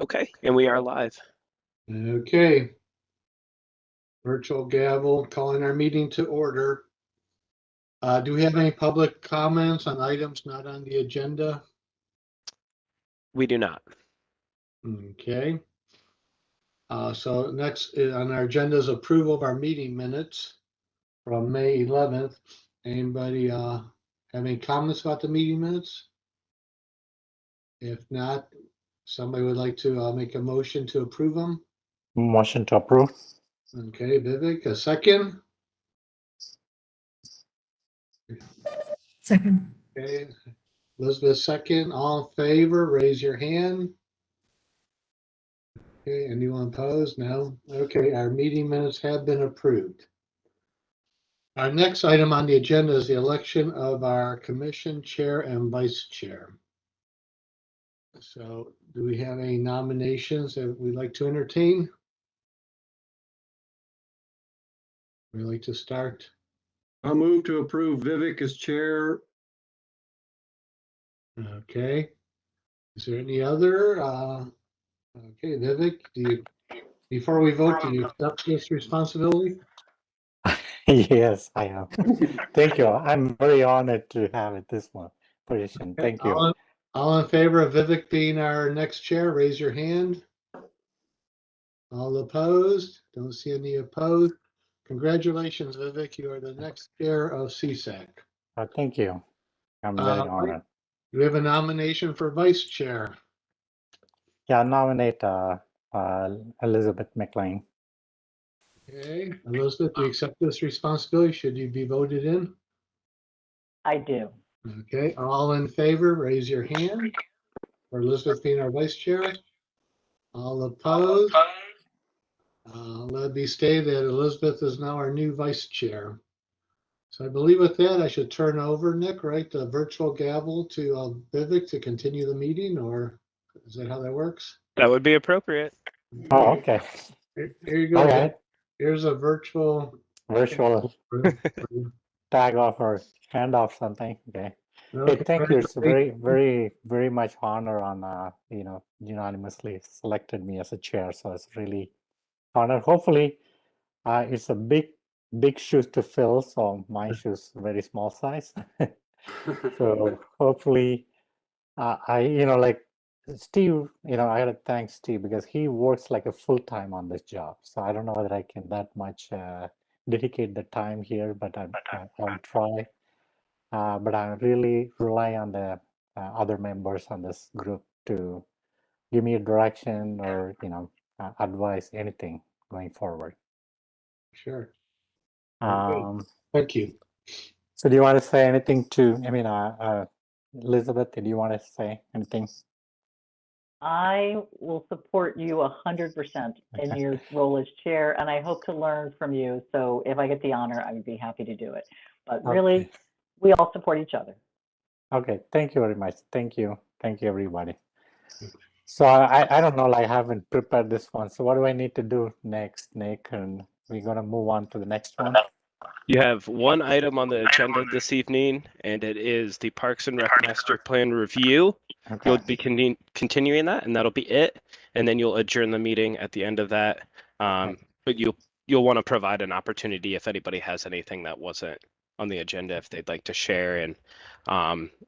Okay, and we are live. Okay. Virtual gavel calling our meeting to order. Do we have any public comments on items not on the agenda? We do not. Okay. So next on our agenda is approval of our meeting minutes from May 11th. Anybody have any comments about the meeting minutes? If not, somebody would like to make a motion to approve them. Motion to approve. Okay, Vivek, a second. Second. Okay, Elizabeth, second. All in favor, raise your hand. Okay, anyone opposed? No. Okay, our meeting minutes have been approved. Our next item on the agenda is the election of our commission chair and vice chair. So do we have any nominations that we'd like to entertain? We'd like to start. I'll move to approve Vivek as chair. Okay. Is there any other? Okay, Vivek, before we vote, do you accept this responsibility? Yes, I am. Thank you. I'm very honored to have it this one position. Thank you. All in favor of Vivek being our next chair, raise your hand. All opposed? Don't see any opposed. Congratulations, Vivek. You are the next chair of CSAC. Thank you. I'm very honored. Do we have a nomination for vice chair? Yeah, nominate Elizabeth McLean. Okay, Elizabeth, do you accept this responsibility? Should you be voted in? I do. Okay, all in favor, raise your hand for Elizabeth being our vice chair. All opposed? Let me state that Elizabeth is now our new vice chair. So I believe with that, I should turn over, Nick, right, the virtual gavel to Vivek to continue the meeting, or is that how that works? That would be appropriate. Oh, okay. Here you go. All right. Here's a virtual tag off or hand off something. Okay. Okay, Hey, thank you. It's very much honor on unanimously selected me as a chair. So it's really honor. Hopefully, it's a big shoes to fill. So my shoes very small size. So hopefully, like Steve, I gotta thank Steve because he works like a full time on this job. So I don't know whether I can that much dedicate the time here, but I'll try. But I really rely on the other members on this group to give me a direction or advice, anything going forward. Sure. Thank you. So do you want to say anything to, Elizabeth, did you want to say anything? I will support you 100% in your role as chair, and I hope to learn from you. So if I get the honor, I would be happy to do it. But really, we all support each other. Okay, thank you very much. Thank you, everybody. So I don't know, I haven't prepared this one. So what do I need to do next, Nick? And we're gonna move on to the next one. You have one item on the agenda this evening, and it is the Parks and Rec Master Plan Review. Okay. You'll be continuing that, and that'll be it. And then you'll adjourn the meeting at the end of that. But you'll want to provide an opportunity if anybody has anything that wasn't on the agenda, if they'd like to share. And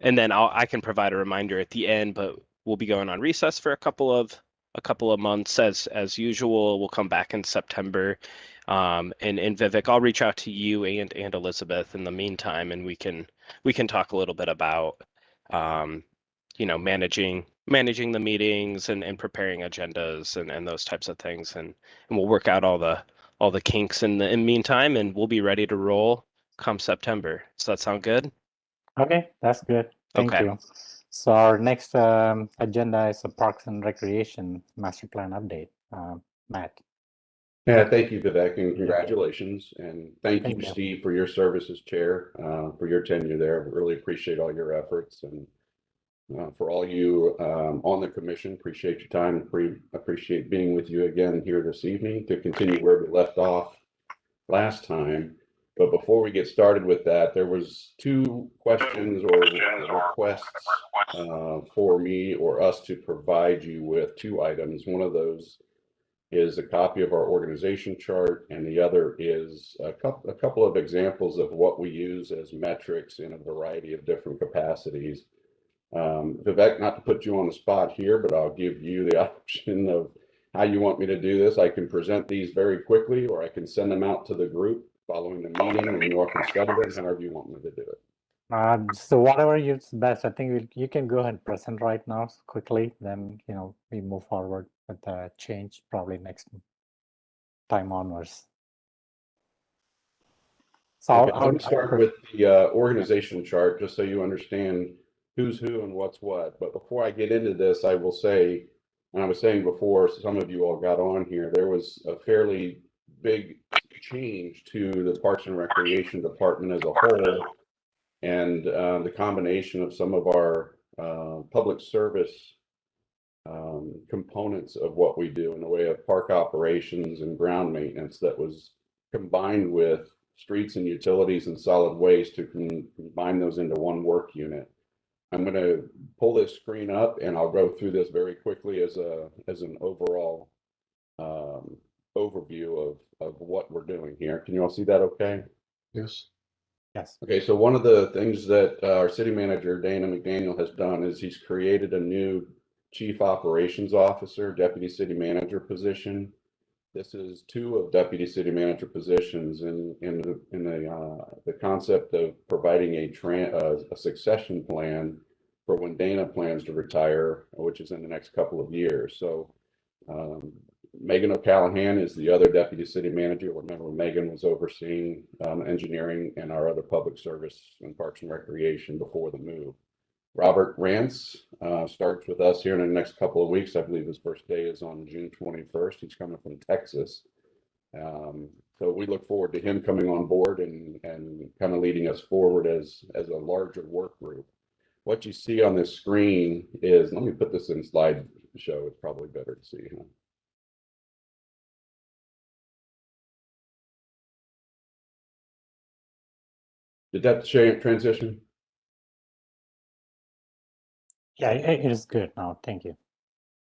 then I can provide a reminder at the end. But we'll be going on recess for a couple of months as usual. We'll come back in September. And Vivek, I'll reach out to you and Elizabeth in the meantime, and we can talk a little bit about managing the meetings and preparing agendas and those types of things, and we'll work out all the kinks in the meantime, and we'll be ready to roll come September. Does that sound good? Okay, that's good. Thank you. So our next agenda is a Parks and Recreation Master Plan update. Matt. Yeah, thank you, Vivek, and congratulations. And thank you, Steve, for your service as chair, for your tenure there. Really appreciate all your efforts. And for all you on the commission, appreciate your time. Appreciate being with you again here this evening to continue where we left off last time. But before we get started with that, there was two questions or requests for me or us to provide you with 2 items. One of those is a copy of our organization chart, and the other is a couple of examples of what we use as metrics in a variety of different capacities. Vivek, not to put you on the spot here, but I'll give you the option of how you want me to do this. I can present these very quickly, or I can send them out to the group following the meeting, and you all can study them however you want me to do it. So whatever is best, I think you can go ahead and present right now quickly. Then we move forward with the change probably next time onwards. So okay, I'll start with the organization chart, just so you understand who's who and what's what. But before I get into this, I will say, and I was saying before, some of you all got on here, there was a fairly big change to the Parks and Recreation Department as a whole, and the combination of some of our public service components of what we do in the way of park operations and ground maintenance that was combined with streets and utilities and solid waste to combine those into one work unit. I'm going to pull this screen up and I'll go through this very quickly as an overall overview of what we're doing here. Can you all see that okay? Yes. Yes. Okay, so one of the things that our city manager, Dana McDaniel, has done is he's created a new Chief Operations Officer, Deputy City Manager position. This is 2 of Deputy City Manager positions in the concept of providing a succession plan for when Dana plans to retire, which is in the next couple of years. So Megan O'Callahan is the other Deputy City Manager. Remember, Megan was overseeing engineering and our other public service and Parks and Recreation before the move. Robert Rance starts with us here in the next couple of weeks. I believe his first day is on June 21st. He's coming from Texas. So we look forward to him coming on board and kind of leading us forward as a larger work group. What you see on this screen is, let me put this in slide show, it's probably better to see. Huh? Did that transition? Yeah, it is good now. Thank you.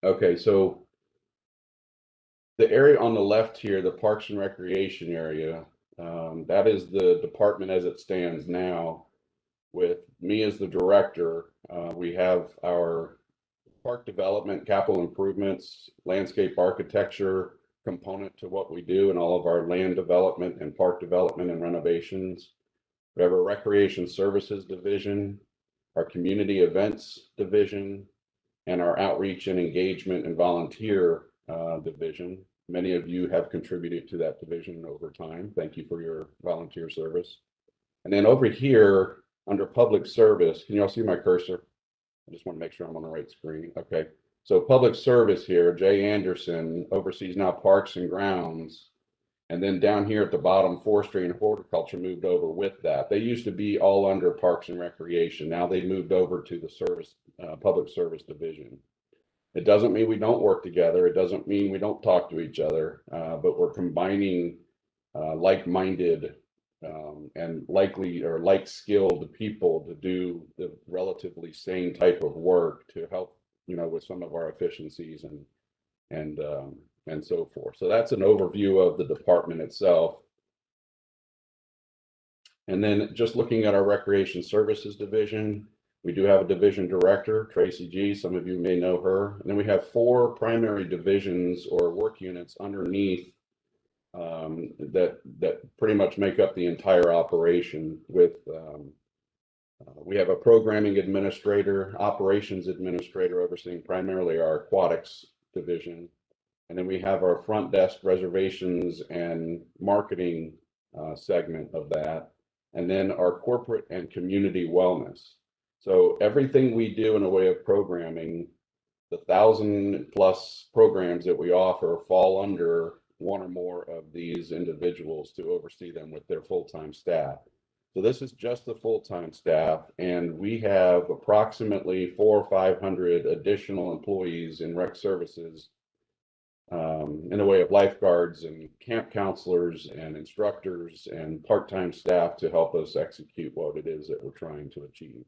Okay, so the area on the left here, the Parks and Recreation area, that is the department as it stands now. With me as the director, we have our park development, capital improvements, landscape architecture component to what we do, and all of our land development and park development and renovations. We have a recreation services division, our community events division, and our outreach and engagement and volunteer division. Many of you have contributed to that division over time. Thank you for your volunteer service. And then over here under public service, can you all see my cursor? I just want to make sure I'm on the right screen. Okay. So public service here, Jay Anderson oversees now parks and grounds. And then down here at the bottom, forestry and horticulture moved over with that. They used to be all under Parks and Recreation. Now they moved over to the service, public service division. It doesn't mean we don't work together. It doesn't mean we don't talk to each other, but we're combining like-minded and like-skilled people to do the relatively same type of work to help, with some of our efficiencies and so forth. So that's an overview of the department itself. And then just looking at our recreation services division, we do have a division director, Tracy G. Some of you may know her. And then we have 4 primary divisions or work units underneath that pretty much make up the entire operation. With we have a programming administrator, operations administrator overseeing primarily our aquatics division. And then we have our front desk reservations and marketing segment of that. And then our corporate and community wellness. So everything we do in a way of programming, the 1,000+ programs that we offer fall under one or more of these individuals to oversee them with their full-time staff. So this is just the full-time staff, and we have approximately 400 or 500 additional employees in rec services in the way of lifeguards and camp counselors and instructors and part-time staff to help us execute what it is that we're trying to achieve.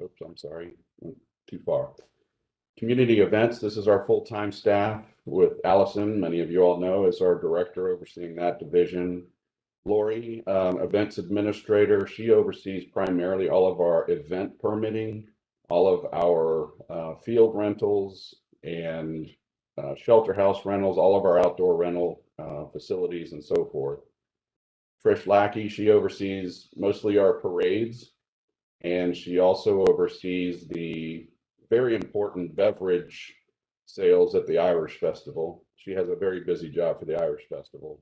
Oops, I'm sorry, went too far. Community events, this is our full-time staff with Allison, many of you all know, as our director overseeing that division. Lori, events administrator, she oversees primarily all of our event permitting, all of our field rentals and shelter house rentals, all of our outdoor rental facilities and so forth. Trish Lackey, she oversees mostly our parades, and she also oversees the very important beverage sales at the Irish Festival. She has a very busy job for the Irish Festival.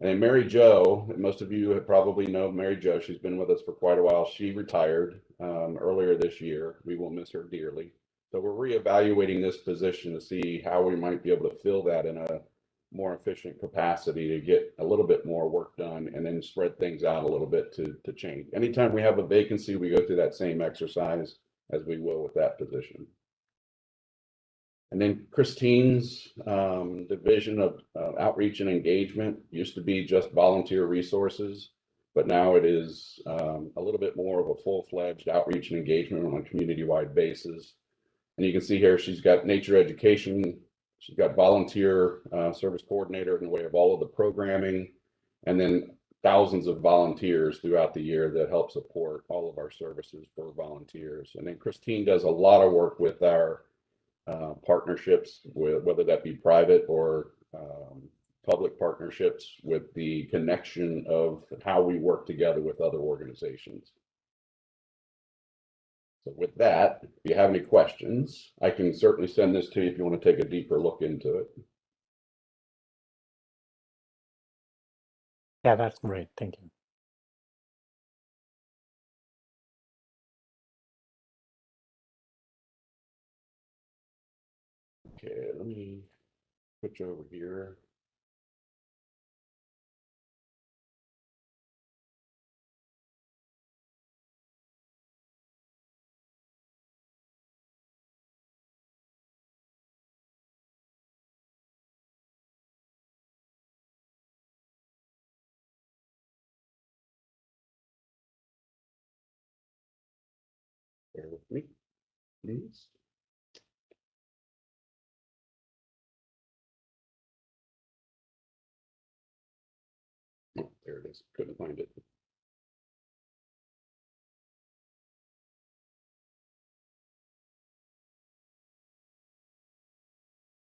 And Mary Jo, most of you probably know Mary Jo. She's been with us for quite a while. She retired earlier this year. We will miss her dearly. So we're reevaluating this position to see how we might be able to fill that in a more efficient capacity to get a little bit more work done and then spread things out a little bit to change. Anytime we have a vacancy, we go through that same exercise as we will with that position. And then Christine's division of outreach and engagement used to be just volunteer resources, but now it is a little bit more of a full-fledged outreach and engagement on a community-wide basis. And you can see here, she's got nature education, she's got volunteer service coordinator in the way of all of the programming, and then thousands of volunteers throughout the year that help support all of our services for volunteers. And then Christine does a lot of work with our partnerships, with whether that be private or public partnerships, with the connection of how we work together with other organizations. So with that, if you have any questions, I can certainly send this to you if you want to take a deeper look into it. Yeah, that's great. Thank you. Okay, let me switch over here. Bear with me, please. Oh, there it is. Couldn't find it.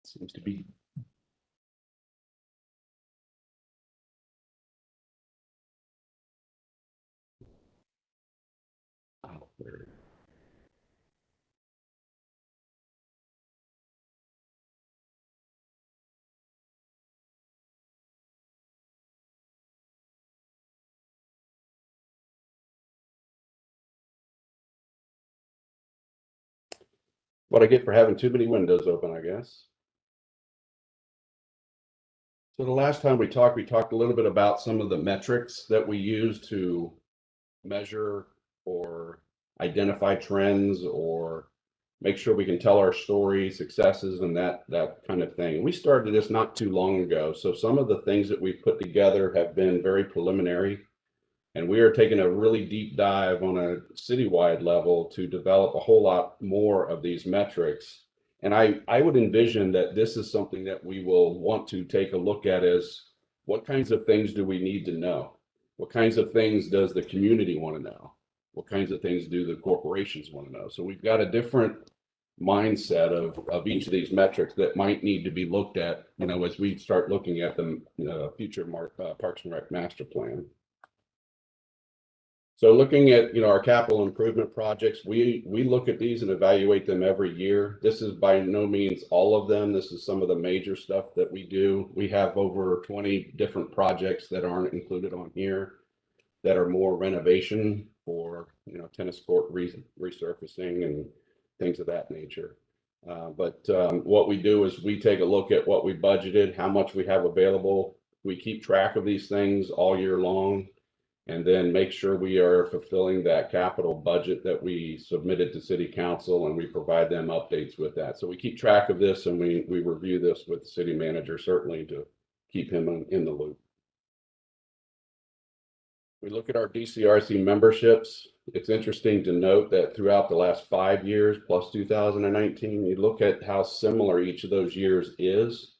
Seems to be. Oh, there it is. What I get for having too many windows open, I guess. So the last time we talked a little bit about some of the metrics that we use to measure or identify trends or make sure we can tell our story, successes, and that kind of thing. We started this not too long ago. So some of the things that we've put together have been very preliminary. And we are taking a really deep dive on a citywide level to develop a whole lot more of these metrics. And I would envision that this is something that we will want to take a look at as what kinds of things do we need to know? What kinds of things does the community want to know? What kinds of things do the corporations want to know? So we've got a different mindset of each of these metrics that might need to be looked at, as we start looking at the future Parks and Rec master plan. So looking at, our capital improvement projects, we look at these and evaluate them every year. This is by no means all of them. This is some of the major stuff that we do. We have over 20 different projects that aren't included on here that are more renovation or, tennis court resurfacing and things of that nature. But what we do is we take a look at what we budgeted, how much we have available. We keep track of these things all year long, and then make sure we are fulfilling that capital budget that we submitted to city council, and we provide them updates with that. So we keep track of this, and we review this with the city manager, certainly to keep him in the loop. We look at our DCRC memberships. it's interesting to note that throughout the last 5 years plus 2019, you look at how similar each of those years is,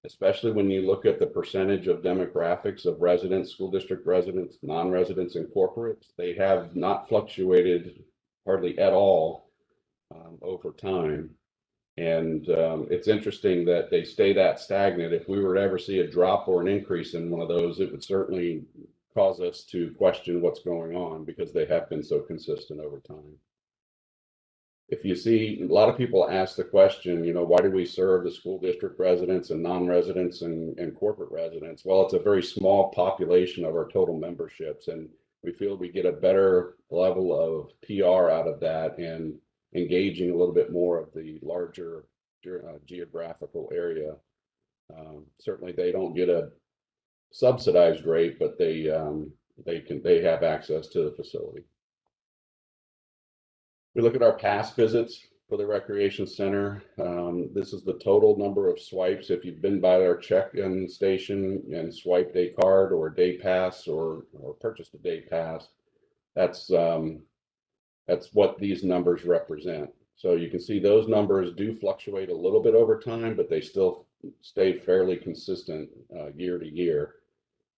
especially when you look at the percentage of demographics of residents, school district residents, non-residents, and corporates. They have not fluctuated hardly at all over time. And it's interesting that they stay that stagnant. If we were to ever see a drop or an increase in one of those, it would certainly cause us to question what's going on because they have been so consistent over time. If you see, a lot of people ask the question, you know, why do we serve the school district residents and non-residents and corporate residents? Well, it's a very small population of our total memberships, and we feel we get a better level of PR out of that and engaging a little bit more of the larger geographical area. Certainly, they don't get a subsidized rate, but they have access to the facility. We look at our past visits for the recreation center. This is the total number of swipes. If you've been by our check-in station and swiped a card or a day pass or purchased a day pass, that's what these numbers represent. So you can see those numbers do fluctuate a little bit over time, but they still stay fairly consistent year to year.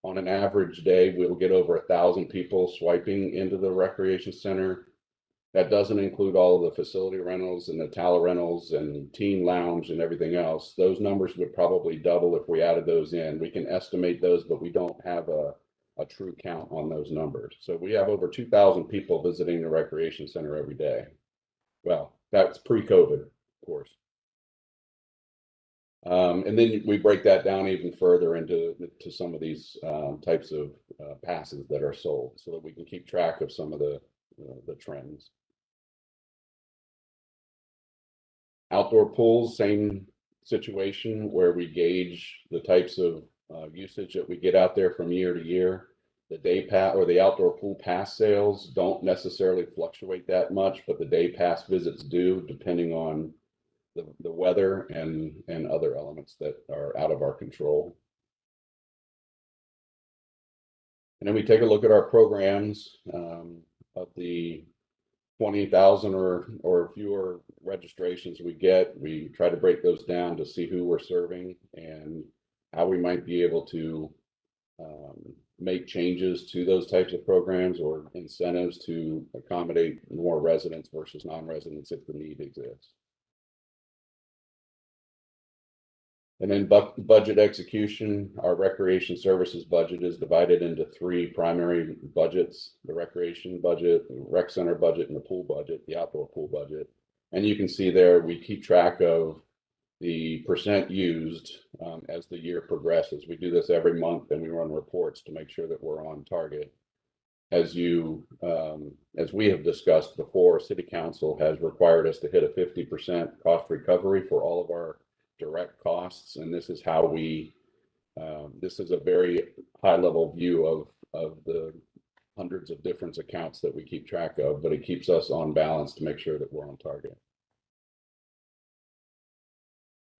On an average day, we'll get over 1,000 people swiping into the recreation center. That doesn't include all of the facility rentals and the Tala rentals and team lounge and everything else. Those numbers would probably double if we added those in. We can estimate those, but we don't have a true count on those numbers. So we have over 2,000 people visiting the recreation center every day. Well, that's pre-COVID, of course. And then we break that down even further into some of these types of passes that are sold so that we can keep track of some of the trends. Outdoor pools, same situation where we gauge the types of usage that we get out there from year to year. The day pass or the outdoor pool pass sales don't necessarily fluctuate that much, but the day pass visits do, depending on the weather and other elements that are out of our control. And then we take a look at our programs. Of the 20,000 or fewer registrations we get, we try to break those down to see who we're serving and how we might be able to make changes to those types of programs or incentives to accommodate more residents versus non-residents if the need exists. And then budget execution. Our recreation services budget is divided into 3 primary budgets: the recreation budget, the rec center budget, and the pool budget, the outdoor pool budget. And you can see there we keep track of the percent used as the year progresses. We do this every month, and we run reports to make sure that we're on target. As we have discussed before, City Council has required us to hit a 50% cost recovery for all of our direct costs, and this is how we this is a very high level view of the hundreds of different accounts that we keep track of, but it keeps us on balance to make sure that we're on target.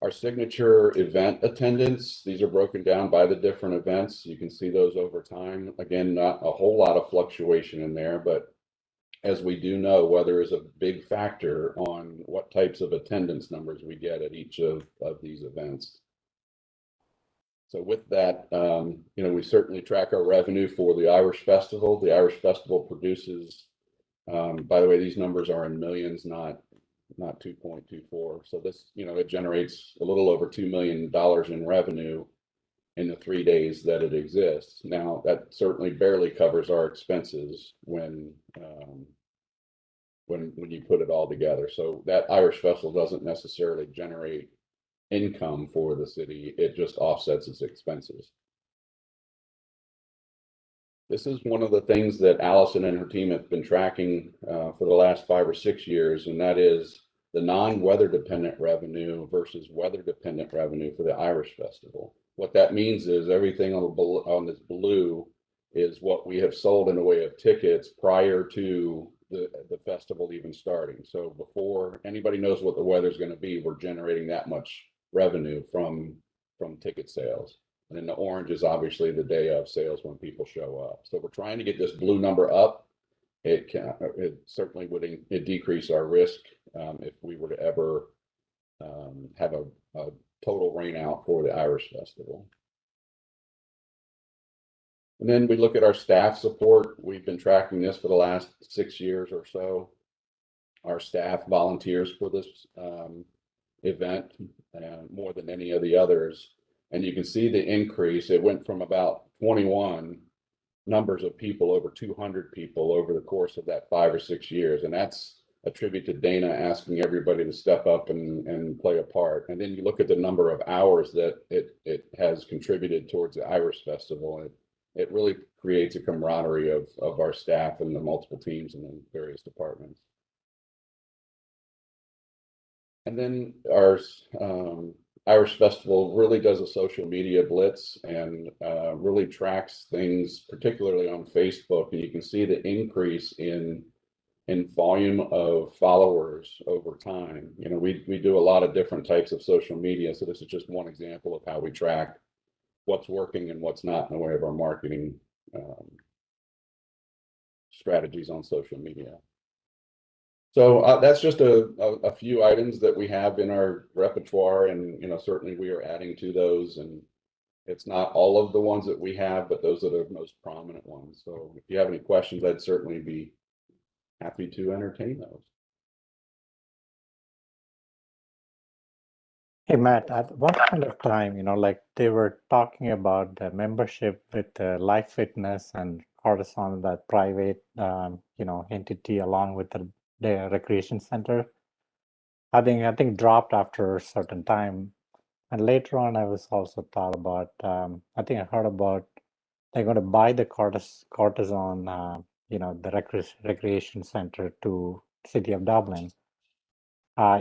Our signature event attendance, these are broken down by the different events. You can see those over time. Again, not a whole lot of fluctuation in there, but as we do know, weather is a big factor on what types of attendance numbers we get at each of these events. So with that, you know, we certainly track our revenue for the Irish Festival. The Irish Festival produces, by the way, these numbers are in millions, not 2.24. So this, you know, it generates a little over $2 million in revenue in the 3 days that it exists. Now, that certainly barely covers our expenses when you put it all together. So that Irish Festival doesn't necessarily generate income for the city. It just offsets its expenses. This is one of the things that Allison and her team have been tracking for the last 5 or 6 years, and that is the non-weather dependent revenue versus weather dependent revenue for the Irish Festival. What that means is everything on this blue is what we have sold in the way of tickets prior to the festival even starting. So before anybody knows what the weather is going to be, we're generating that much revenue from ticket sales. And then the orange is obviously the day of sales when people show up. So we're trying to get this blue number up it certainly would decrease our risk if we were to ever have a total rain out for the Irish Festival. And then we look at our staff support. We've been tracking this for the last 6 years or so. Our staff volunteers for this event more than any of the others. And you can see the increase. It went from about 21 numbers of people, over 200 people over the course of that 5 or 6 years. And that's a tribute to Dana asking everybody to step up and play a part. And then you look at the number of hours that it has contributed towards the Irish Festival. And it really creates a camaraderie of our staff and the multiple teams in the various departments. And then our Irish Festival really does a social media blitz and really tracks things, particularly on Facebook. And you can see the increase in volume of followers over time. You know, we do a lot of different types of social media. So this is just one example of how we track what's working and what's not in the way of our marketing strategies on social media. So that's just a few items that we have in our repertoire, and you know, certainly we are adding to those. And it's not all of the ones that we have, but those are the most prominent ones. So if you have any questions, I'd certainly be happy to entertain those. Hey, Matt, at one point of time, you know, like they were talking about the membership with Life Fitness and Cortisone, that private, you know, entity along with the recreation center. I think dropped after a certain time. And later on, I was also thought about, I think I heard about they're going to buy the Cortisone, you know, the recreation center to City of Dublin. I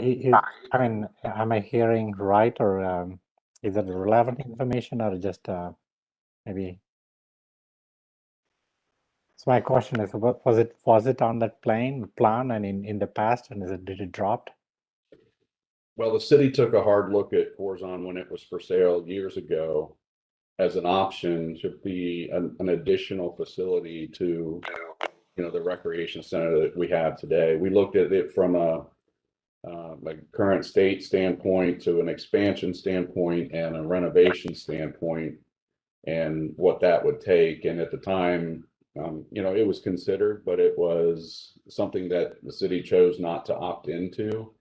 mean, am I hearing right, or is it relevant information, or just maybe? So my question is, what was it on that plan and in the past, and did it drop? Well, the city took a hard look at Corzon when it was for sale years ago as an option to be an additional facility to, you know, the recreation center that we have today. We looked at it from a current state standpoint to an expansion standpoint and a renovation standpoint, and what that would take. And at the time, you know, it was considered, but it was something that the city chose not to opt into.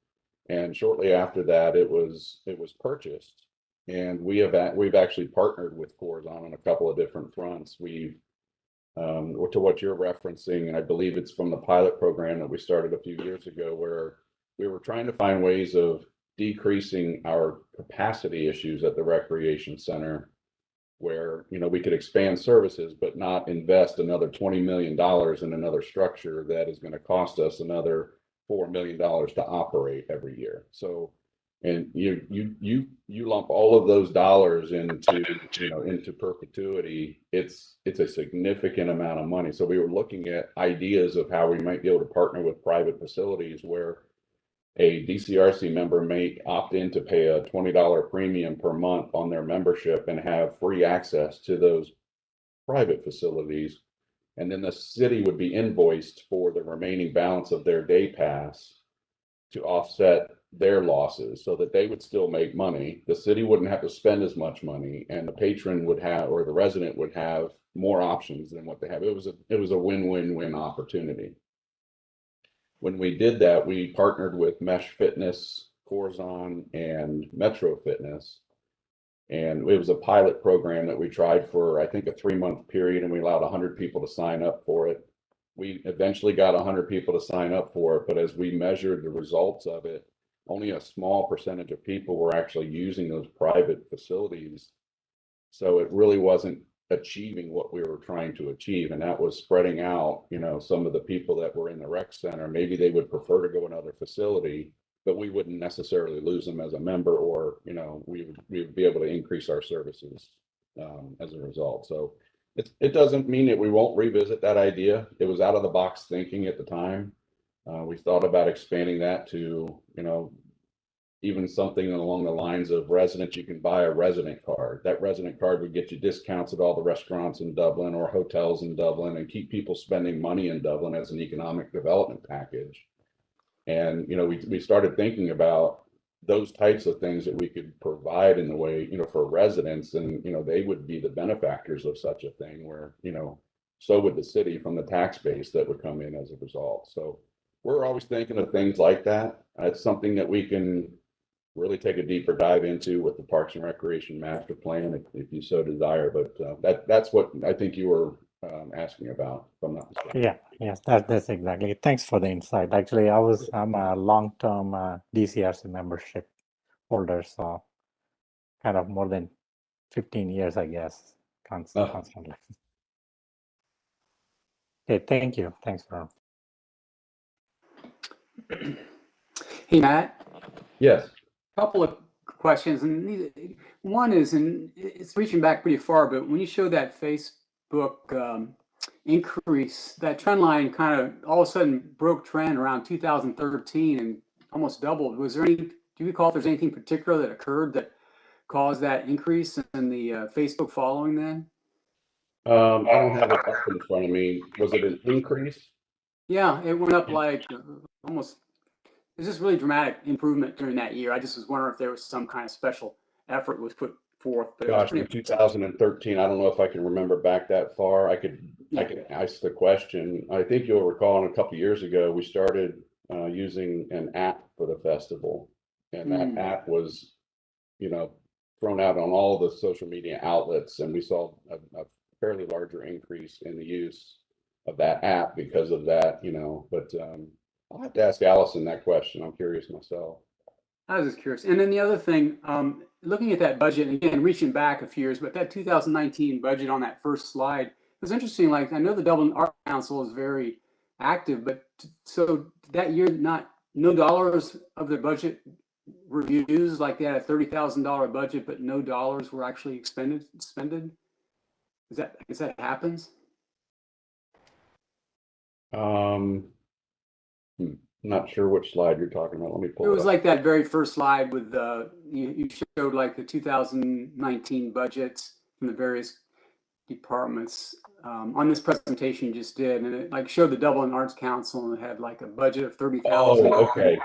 And shortly after that, it was purchased. And we've actually partnered with Corzon on a couple of different fronts. We've to what you're referencing, and I believe it's from the pilot program that we started a few years ago, where we were trying to find ways of decreasing our capacity issues at the recreation center, where, you know, we could expand services but not invest another $20 million in another structure that is going to cost us another $4 million to operate every year. So, and you lump all of those dollars into, you know, into perpetuity. It's a significant amount of money. So we were looking at ideas of how we might be able to partner with private facilities where a DCRC member may opt in to pay a $20 premium per month on their membership and have free access to those private facilities. And then the city would be invoiced for the remaining balance of their day pass to offset their losses, so that they would still make money. The city wouldn't have to spend as much money, and the patron would have, or the resident would have, more options than what they have. It was a win-win-win opportunity. When we did that, we partnered with Mesh Fitness, Corzon, and Metro Fitness. And it was a pilot program that we tried for, I think, a 3-month period, and we allowed 100 people to sign up for it. We eventually got 100 people to sign up for it, but as we measured the results of it, only a small percentage of people were actually using those private facilities. So it really wasn't achieving what we were trying to achieve. And that was spreading out, you know, some of the people that were in the rec center, maybe they would prefer to go another facility, but we wouldn't necessarily lose them as a member, or, you know, we would be able to increase our services as a result. So it doesn't mean that we won't revisit that idea. It was out of the box thinking at the time. We thought about expanding that to, you know, even something along the lines of residents, you can buy a resident card. That resident card would get you discounts at all the restaurants in Dublin or hotels in Dublin and keep people spending money in Dublin as an economic development package. And, you know, we started thinking about those types of things that we could provide in the way, you know, for residents, and, you know, they would be the benefactors of such a thing where, you know, so would the city from the tax base that would come in as a result. So we're always thinking of things like that. It's something that we can really take a deeper dive into with the Parks and Recreation Master Plan if you so desire. But that's what I think you were asking about, if I'm not mistaken. Yeah, yes, that's exactly. Thanks for the insight. Actually, I'm a long-term DCRC membership holder, so kind of more than 15 years, I guess, constantly. Okay, thank you. Thanks for. Hey, Matt, Yes. a couple of questions. And one is, and it's reaching back pretty far, but when you show that Facebook increase, that trend line kind of all of a sudden broke trend around 2013 and almost doubled. Was there any, do you recall if there's anything particular that occurred that caused that increase in the Facebook following then? I don't have it up in front of me. Was it an increase? Yeah, it went up like almost, it's just really dramatic improvement during that year. I just was wondering if there was some kind of special effort was put forth. But Gosh, in 2013, I don't know if I can remember back that far. I could ask the question. I think you'll recall a couple of years ago, we started using an app for the festival, and that app was, you know, thrown out on all the social media outlets, and we saw a fairly larger increase in the use of that app because of that, you know. But I'll have to ask Allison that question. I'm curious myself. I was just curious. And then the other thing, looking at that budget, and again, reaching back a few years, but that 2019 budget on that first slide, it was interesting. Like, I know the Dublin Art Council is very active, but so that year, no dollars of their budget reviews, like they had a $30,000 budget, but no dollars were actually expended. Is that happens? Not sure which slide you're talking about. Let me pull it. It was up. like that very first slide with you showed like the 2019 budgets from the various departments on this presentation you just did, and it like showed the Dublin Arts Council and it had like a budget of 30,000. Oh, okay.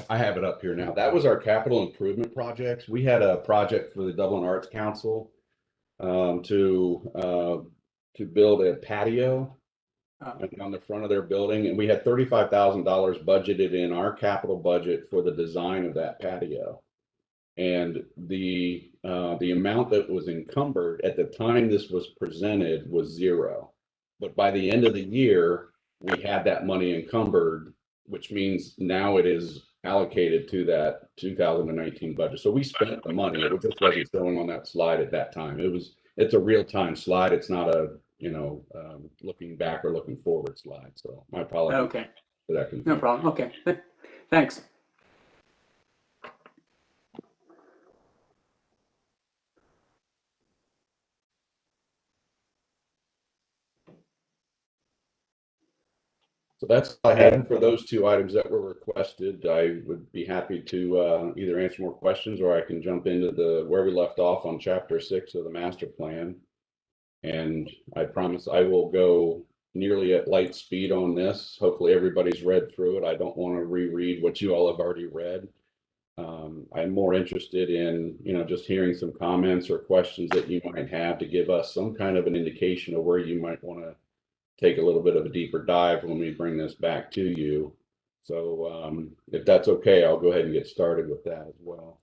I have it up here now. That was our capital improvement projects. We had a project for the Dublin Arts Council to build a patio on the front of their building, and we had $35,000 budgeted in our capital budget for the design of that patio. And the amount that was encumbered at the time this was presented was zero. But by the end of the year, we had that money encumbered, which means now it is allocated to that 2019 budget. So we spent the money. It just wasn't showing on that slide at that time. It's a real-time slide. It's not a, you know, looking back or looking forward slide. So my apologies. Okay. For that confusion. No problem. Okay. Thanks. So that's all I had for those two items that were requested. I would be happy to either answer more questions, or I can jump into where we left off on chapter 6 of the master plan. And I promise I will go nearly at light speed on this. Hopefully everybody's read through it. I don't want to reread what you all have already read. I'm more interested in, you know, just hearing some comments or questions that you might have to give us some kind of an indication of where you might want to take a little bit of a deeper dive when we bring this back to you. So if that's okay, I'll go ahead and get started with that as well.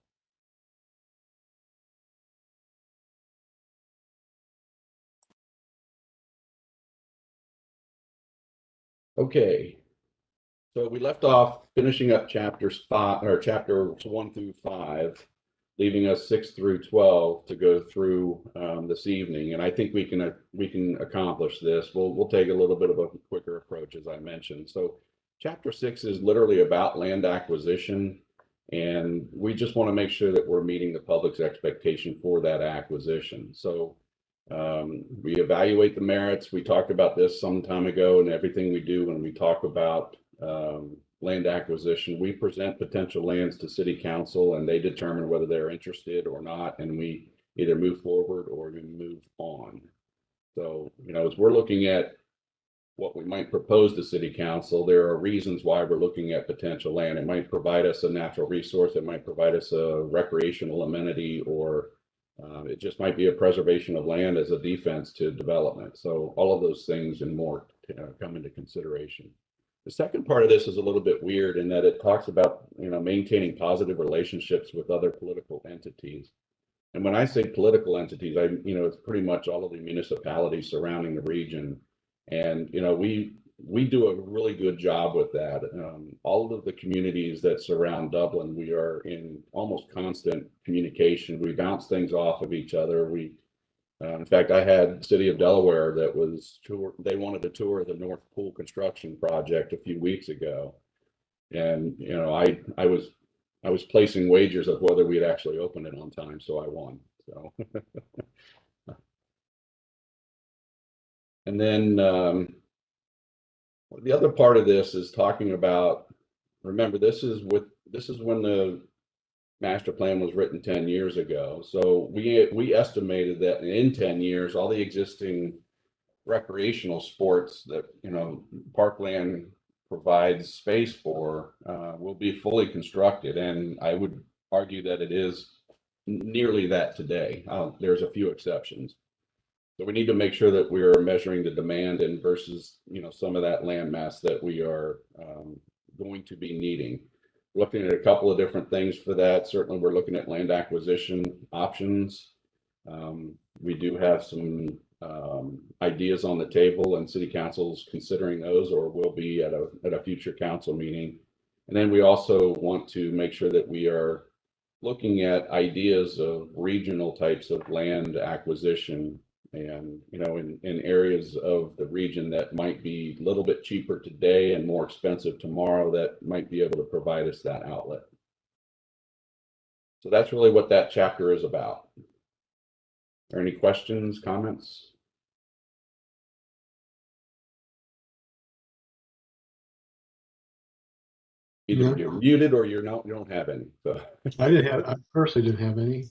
Okay, so we left off finishing up chapters 1 through 5, leaving us 6 through 12 to go through this evening. And I think we can accomplish this. We'll take a little bit of a quicker approach, as I mentioned. So chapter 6 is literally about land acquisition, and we just want to make sure that we're meeting the public's expectation for that acquisition. So we evaluate the merits. We talked about this some time ago, and everything we do when we talk about land acquisition. We present potential lands to city council and they determine whether they're interested or not. And we either move forward or we move on. So, as we're looking at what we might propose to city council, there are reasons why we're looking at potential land. It might provide us a natural resource. It might provide us a recreational amenity, or it just might be a preservation of land as a defense to development. So all of those things and more come into consideration. The second part of this is a little bit weird in that it talks about, maintaining positive relationships with other political entities. And when I say political entities, it's pretty much all of the municipalities surrounding the region. And, we do a really good job with that. All of the communities that surround Dublin, we are in almost constant communication. We bounce things off of each other. In fact, I had the city of Delaware that they wanted to tour the North Pool construction project a few weeks ago. And, I was placing wagers of whether we'd actually open it on time, so I won. So, and then the other part of this is talking about. Remember, this is when the master plan was written 10 years ago. So we estimated that in 10 years, all the existing recreational sports that parkland provides space for will be fully constructed, and I would argue that it is nearly that today. There's a few exceptions, so we need to make sure that we are measuring the demand and versus some of that land mass that we are going to be needing. Looking at a couple of different things for that. Certainly, we're looking at land acquisition options. We do have some ideas on the table, and city council's considering those, or will be at a future council meeting. And then we also want to make sure that we are looking at ideas of regional types of land acquisition, and in areas of the region that might be a little bit cheaper today and more expensive tomorrow, that might be able to provide us that outlet. So that's really what that chapter is about. Are there any questions, comments? Either No. you're muted or you don't have any. So. I personally didn't have any.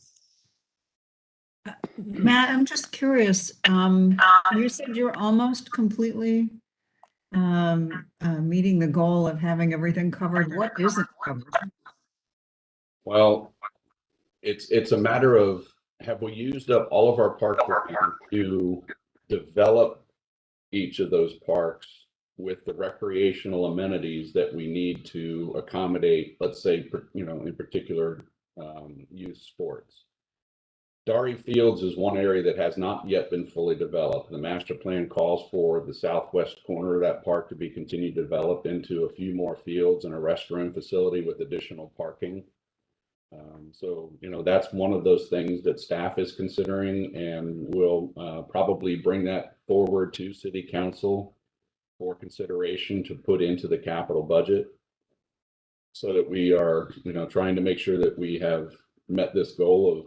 Matt, I'm just curious. You said you're almost completely meeting the goal of having everything covered. What isn't covered? Well, it's a matter of, have we used up all of our park land to develop each of those parks with the recreational amenities that we need to accommodate, let's say, in particular, youth sports. Darry Fields is one area that has not yet been fully developed. The master plan calls for the southwest corner of that park to be continued to develop into a few more fields and a restroom facility with additional parking. So, that's one of those things that staff is considering, and will probably bring that forward to city council for consideration to put into the capital budget, so that we are, trying to make sure that we have met this goal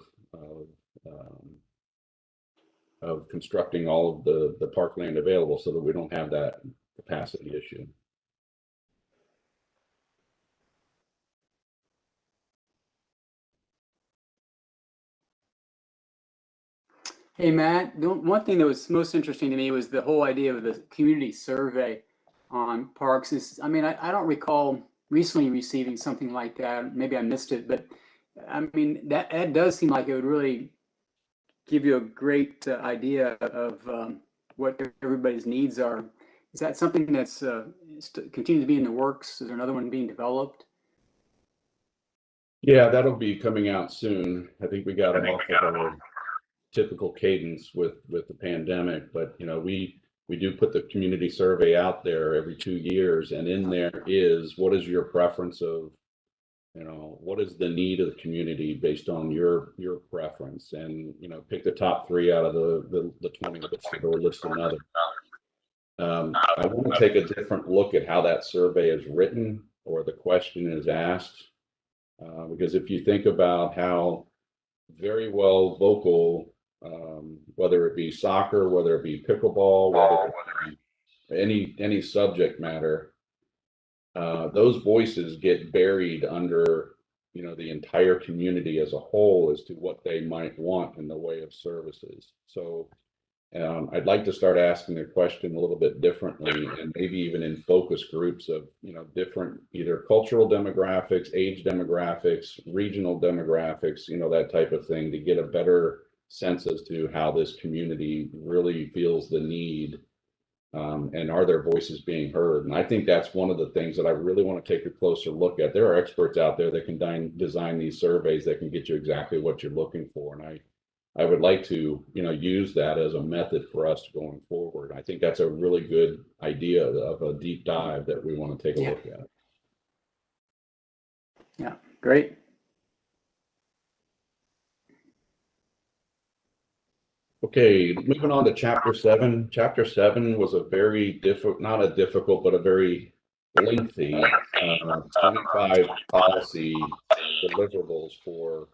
of constructing all of the parkland available, so that we don't have that capacity issue. Hey, Matt, the one thing that was most interesting to me was the whole idea of the community survey on parks. I don't recall recently receiving something like that. Maybe I missed it, but that does seem like it would really give you a great idea of what everybody's needs are. Is that something that's continues to be in the works? Is there another one being developed? Yeah, that'll be coming out soon. I think we got off of our typical cadence with the pandemic, but we do put the community survey out there every 2 years, and in there is, what is your preference of, what is the need of the community based on your preference, and pick the top 3 out of the 20 listed, or list another. I want to take a different look at how that survey is written, or the question is asked, because if you think about how very well vocal, whether it be soccer, whether it be pickleball, whether it be any subject matter, those voices get buried under, the entire community as a whole as to what they might want in the way of services. So I'd like to start asking the question a little bit differently, and maybe even in focus groups of, different either cultural demographics, age demographics, regional demographics, that type of thing, to get a better sense as to how this community really feels the need, and are their voices being heard. And I think that's one of the things that I really want to take a closer look at. There are experts out there that can design these surveys that can get you exactly what you're looking for. And I would like to, use that as a method for us going forward. I think that's a really good idea of a deep dive that we want to take a look at. Yeah, great. Okay, moving on to chapter 7. Chapter 7 was a very not a difficult, but a very lengthy 25 policy deliverables for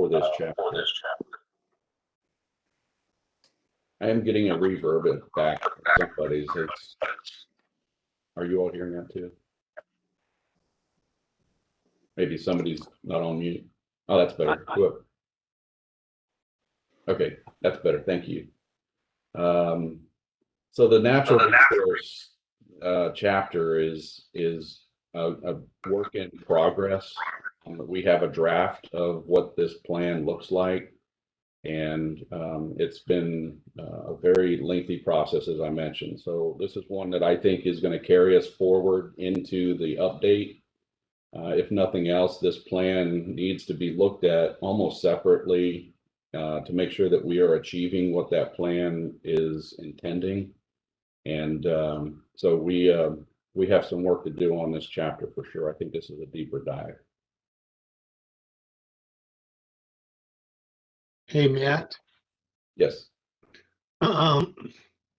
this chapter. I am getting a reverb back from somebody's. Are you all hearing that too? Maybe somebody's not on mute. Oh, that's better. Whoever. Okay, that's better. Thank you. So the natural resource chapter is a work in progress. We have a draft of what this plan looks like, and it's been a very lengthy process, as I mentioned. So this is one that I think is going to carry us forward into the update. If nothing else, this plan needs to be looked at almost separately to make sure that we are achieving what that plan is intending. And so we have some work to do on this chapter for sure. I think this is a deeper dive. Hey, Matt. Yes. What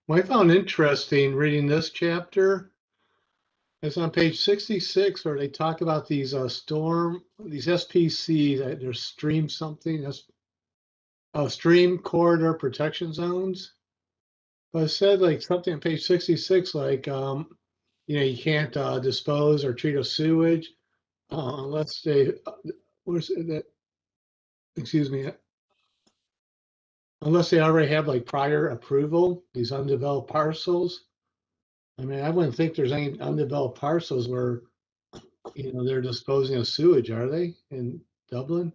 I found interesting reading this chapter is on page 66, where they talk about these these SPCs, they're stream something, stream corridor protection zones. But it said like something on page 66, like, you can't dispose or treat of sewage unless they, where's that? Excuse me. Unless they already have like prior approval, these undeveloped parcels. I mean, I wouldn't think there's any undeveloped parcels where, they're disposing of sewage, are they, in Dublin?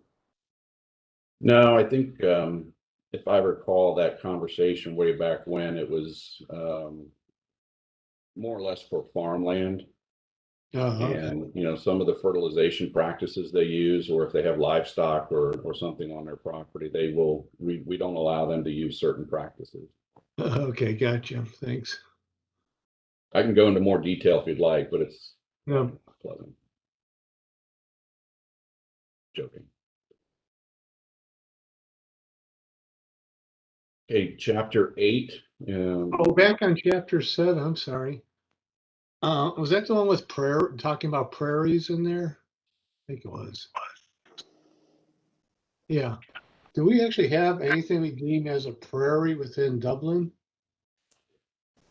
No, I think if I recall that conversation way back when, it was more or less for farmland. Oh, okay. And some of the fertilization practices they use, or if they have livestock or something on their property, we don't allow them to use certain practices. Okay, gotcha. Thanks. I can go into more detail if you'd like, but it's No. pleasant. Joking. Okay, chapter 8. Back on chapter 7, I'm sorry. Was that the one with talking about prairies in there? I think it was. Yeah. Do we actually have anything we deem as a prairie within Dublin?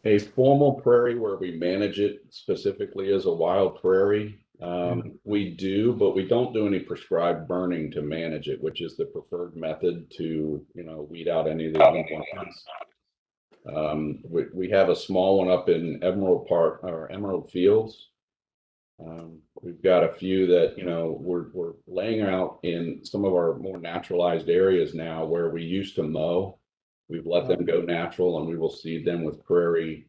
A formal prairie where we manage it specifically as a wild prairie. We do, but we don't do any prescribed burning to manage it, which is the preferred method to, weed out any of the unwanteds. We have a small one up in Emerald Park or Emerald Fields. We've got a few that, we're laying out in some of our more naturalized areas now where we used to mow. We've let them go natural, and we will seed them with prairie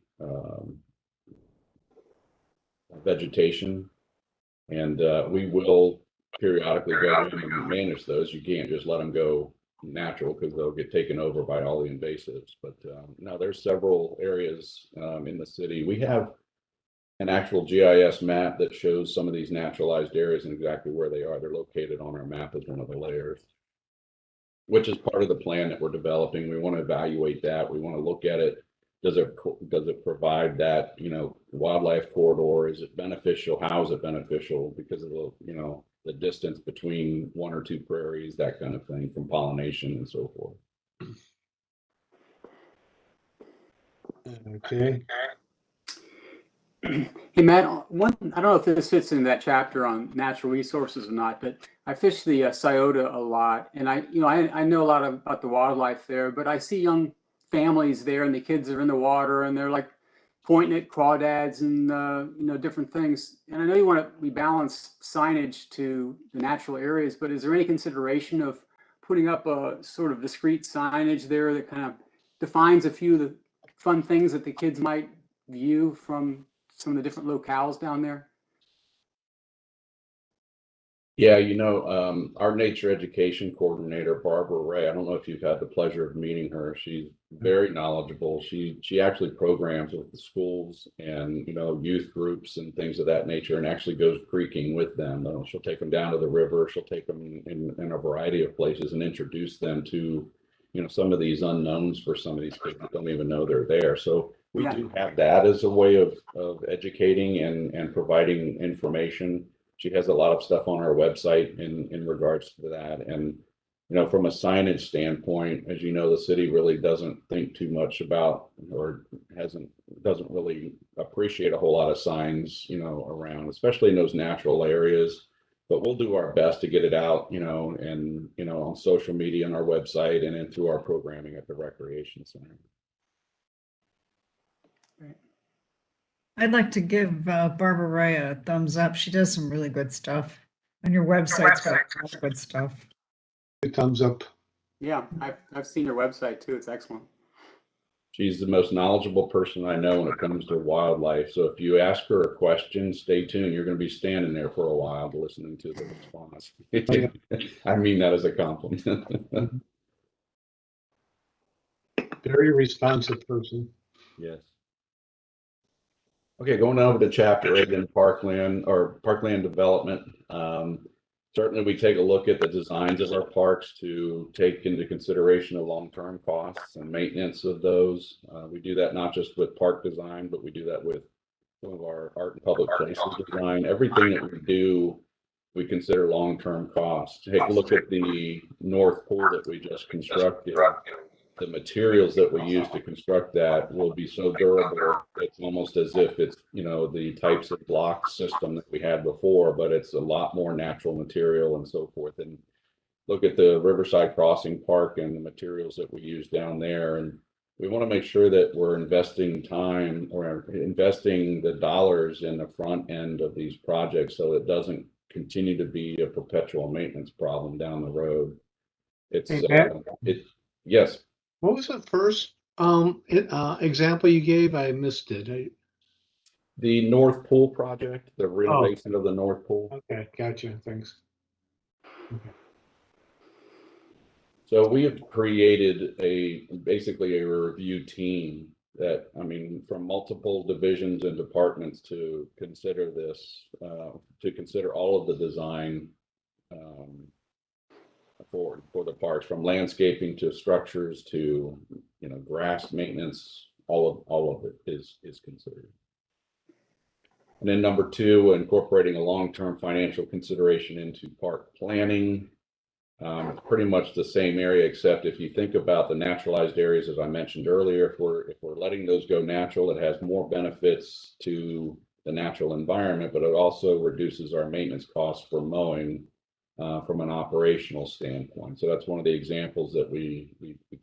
vegetation. And we will periodically go in and manage those. You can't just let them go natural because they'll get taken over by all the invasives. But no, there's several areas in the city. We have an actual GIS map that shows some of these naturalized areas and exactly where they are. They're located on our map as one of the layers, which is part of the plan that we're developing. We want to evaluate that. We want to look at it. Does it provide that, wildlife corridor? Is it beneficial? How is it beneficial? Because of the distance between one or two prairies, that kind of thing, from pollination and so forth. Okay. Hey Matt, I don't know if this fits in that chapter on natural resources or not, but I fish the Scioto a lot, and I know a lot about the wildlife there, but I see young families there, and the kids are in the water, and they're like pointing at crawdads and different things. And I know you want to rebalance signage to the natural areas, but is there any consideration of putting up a sort of discrete signage there that kind of defines a few of the fun things that the kids might view from some of the different locales down there? Yeah, our nature education coordinator, Barbara Ray, I don't know if you've had the pleasure of meeting her. She's very knowledgeable. She actually programs with the schools and, youth groups and things of that nature, and actually goes creeking with them. She'll take them down to the river. She'll take them in a variety of places and introduce them to, some of these unknowns for some of these kids that don't even know they're there. So we do have that as a way of educating and providing information. She has a lot of stuff on her website in regards to that. And, from a signage standpoint, as you know, the city really doesn't think too much about or doesn't really appreciate a whole lot of signs, around, especially in those natural areas. But we'll do our best to get it out, and, on social media and our website and then through our programming at the Recreation Center. I'd like to give Barbara Ray a thumbs up. She does some really good stuff. And your website's got a lot of good stuff. Good thumbs up. Yeah, I've seen your website too. It's excellent. She's the most knowledgeable person I know when it comes to wildlife. So if you ask her a question, stay tuned. You're going to be standing there for a while listening to the response. I mean that as a compliment. Very responsive person. Yes. Okay, going over to chapter 8 in parkland development. Certainly we take a look at the designs of our parks to take into consideration the long-term costs and maintenance of those. We do that not just with park design, but we do that with some of our art and public places design. Everything that we do, we consider long-term costs. Take a look at the North Pool that we just constructed. The materials that we use to construct that will be so durable, it's almost as if it's, the types of block system that we had before, but it's a lot more natural material and so forth. And look at the Riverside Crossing Park and the materials that we use down there. And we want to make sure that we're investing time or investing the dollars in the front end of these projects so it doesn't continue to be a perpetual maintenance problem down the road. Yes. What was the first example you gave? I missed it. The North Pool project, the renovation of the North Pool. Okay, gotcha. Thanks. Okay. So we have created basically a review team that, from multiple divisions and departments to consider this, to consider all of the design for the parks, from landscaping to structures to, grass maintenance, all of it is considered. And then number 2, incorporating a long-term financial consideration into park planning. It's pretty much the same area, except if you think about the naturalized areas, as I mentioned earlier, if we're letting those go natural, it has more benefits to the natural environment, but it also reduces our maintenance costs for mowing from an operational standpoint. So that's one of the examples that we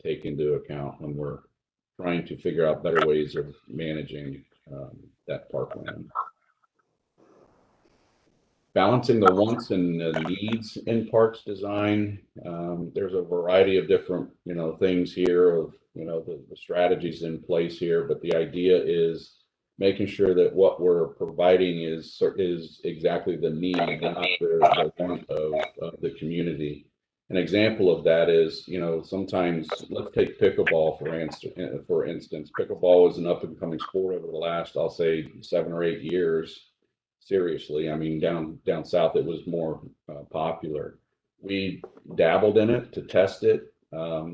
take into account when we're trying to figure out better ways of managing that parkland. Balancing the wants and the needs in parks design. There's a variety of different, things here of, the strategies in place here, but the idea is making sure that what we're providing is exactly the need, not the want of the community. An example of that is, sometimes let's take pickleball for instance. Pickleball is an up and coming sport over the last, I'll say 7 or 8 years. Seriously, down south it was more popular. We dabbled in it to test it.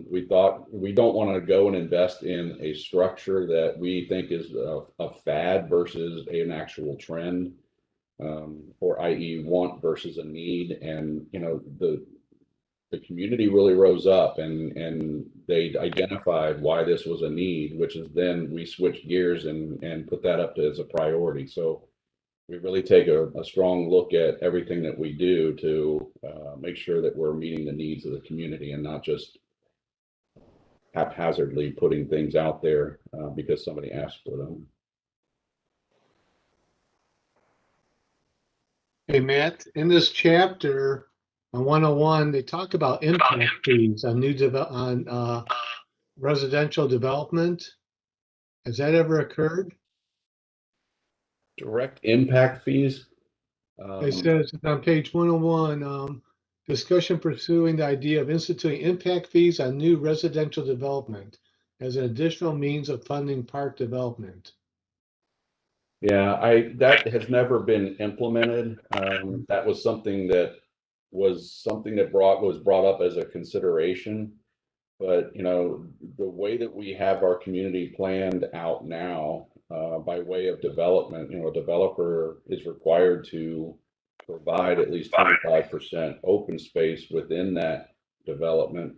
We thought we don't want to go and invest in a structure that we think is a fad versus an actual trend, or i.e. want versus a need. And the community really rose up and they identified why this was a need, which is then we switched gears and put that up as a priority. So we really take a strong look at everything that we do to make sure that we're meeting the needs of the community and not just haphazardly putting things out there because somebody asked for them. Hey, Matt, in this chapter on 101, they talk about impact fees on residential development. Has that ever occurred? Direct impact fees. It says on page 101, discussion pursuing the idea of instituting impact fees on new residential development as an additional means of funding park development. Yeah, that has never been implemented. That was something that was brought up as a consideration. But the way that we have our community planned out now, by way of development, a developer is required to provide at least 25% open space within that development.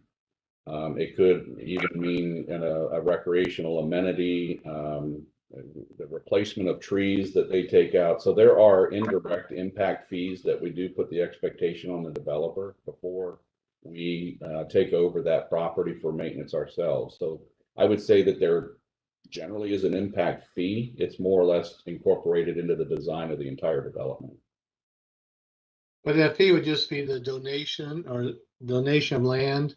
It could even mean a recreational amenity, the replacement of trees that they take out. So there are indirect impact fees that we do put the expectation on the developer before we take over that property for maintenance ourselves. So I would say that there generally is an impact fee. It's more or less incorporated into the design of the entire development. But that fee would just be the donation of land,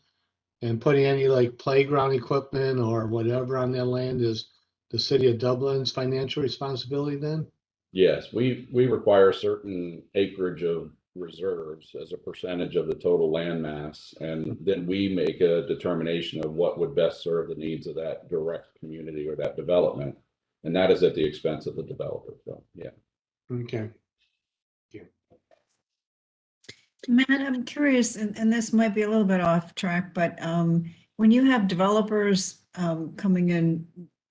and putting any like playground equipment or whatever on that land is the city of Dublin's financial responsibility then? Yes, we require certain acreage of reserves as a percentage of the total land mass, and then we make a determination of what would best serve the needs of that direct community or that development, and that is at the expense of the developer. So, yeah. Okay. Matt, I'm curious, and this might be a little bit off track, but when you have developers coming in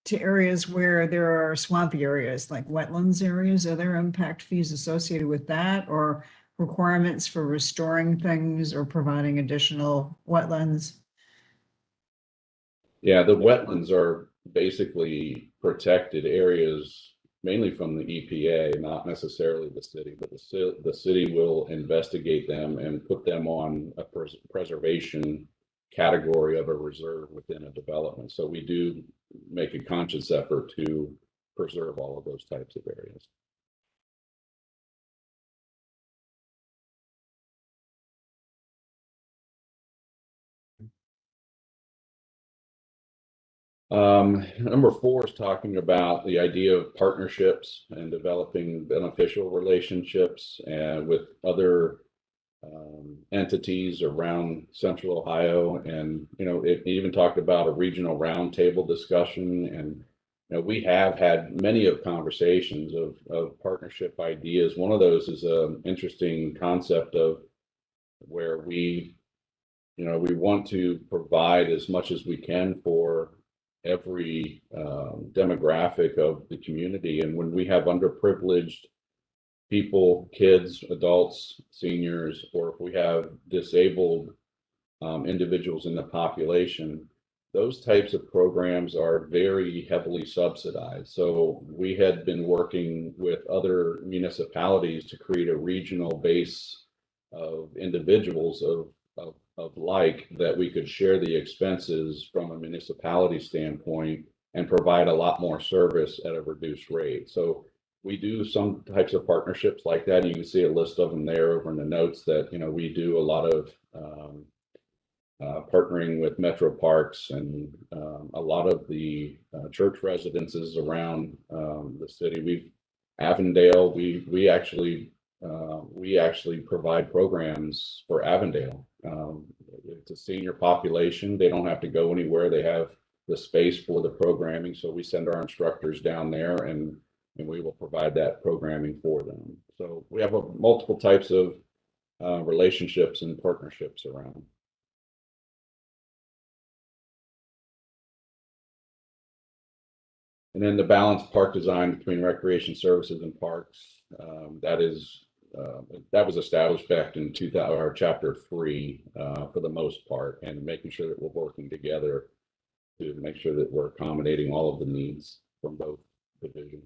to areas where there are swampy areas, like wetlands areas, are there impact fees associated with that, or requirements for restoring things or providing additional wetlands? Yeah, the wetlands are basically protected areas mainly from the EPA, not necessarily the city, but the city will investigate them and put them on a preservation category of a reserve within a development. So we do make a conscious effort to preserve all of those types of areas. Number 4 is talking about the idea of partnerships and developing beneficial relationships with other entities around Central Ohio. And, it even talked about a regional roundtable discussion. And, we have had many of conversations of partnership ideas. One of those is an interesting concept of where we want to provide as much as we can for every demographic of the community. And when we have underprivileged people, kids, adults, seniors, or if we have disabled individuals in the population, those types of programs are very heavily subsidized. So we had been working with other municipalities to create a regional base of individuals of like that we could share the expenses from a municipality standpoint and provide a lot more service at a reduced rate. So we do some types of partnerships like that. You can see a list of them there over in the notes that, we do a lot of partnering with Metro Parks and a lot of the church residences around the city. Avondale, we actually provide programs for Avondale. It's a senior population. They don't have to go anywhere. They have the space for the programming. So we send our instructors down there and we will provide that programming for them. So we have multiple types of relationships and partnerships around. And then the balanced park design between recreation services and parks. That is that was established back in 2000 or chapter 3 for the most part, and making sure that we're working together to make sure that we're accommodating all of the needs from both divisions.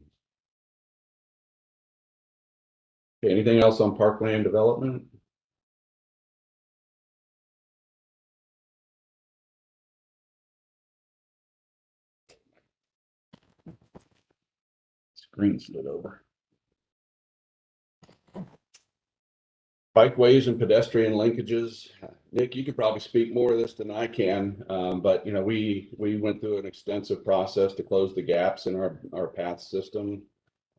Okay, anything else on parkland development? Screen slid over. Bikeways and pedestrian linkages. Nick, you could probably speak more of this than I can, but we went through an extensive process to close the gaps in our path system.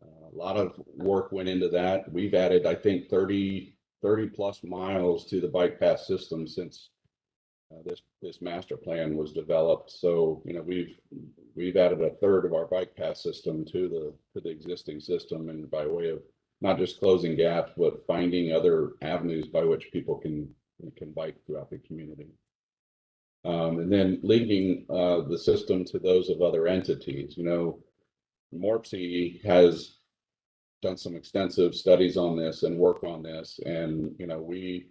A lot of work went into that. We've added, I think, 30 plus miles to the bike path system since this master plan was developed. So we've added a third of our bike path system to the existing system, and by way of not just closing gaps, but finding other avenues by which people can bike throughout the community. And then linking the system to those of other entities. MORPC has done some extensive studies on this and work on this, and we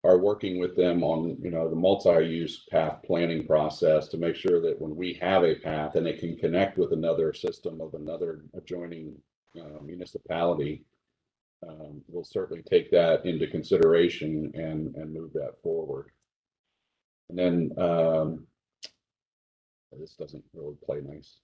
are working with them on the multi-use path planning process to make sure that when we have a path and it can connect with another system of another adjoining municipality, we'll certainly take that into consideration and move that forward. And then this doesn't really play nice.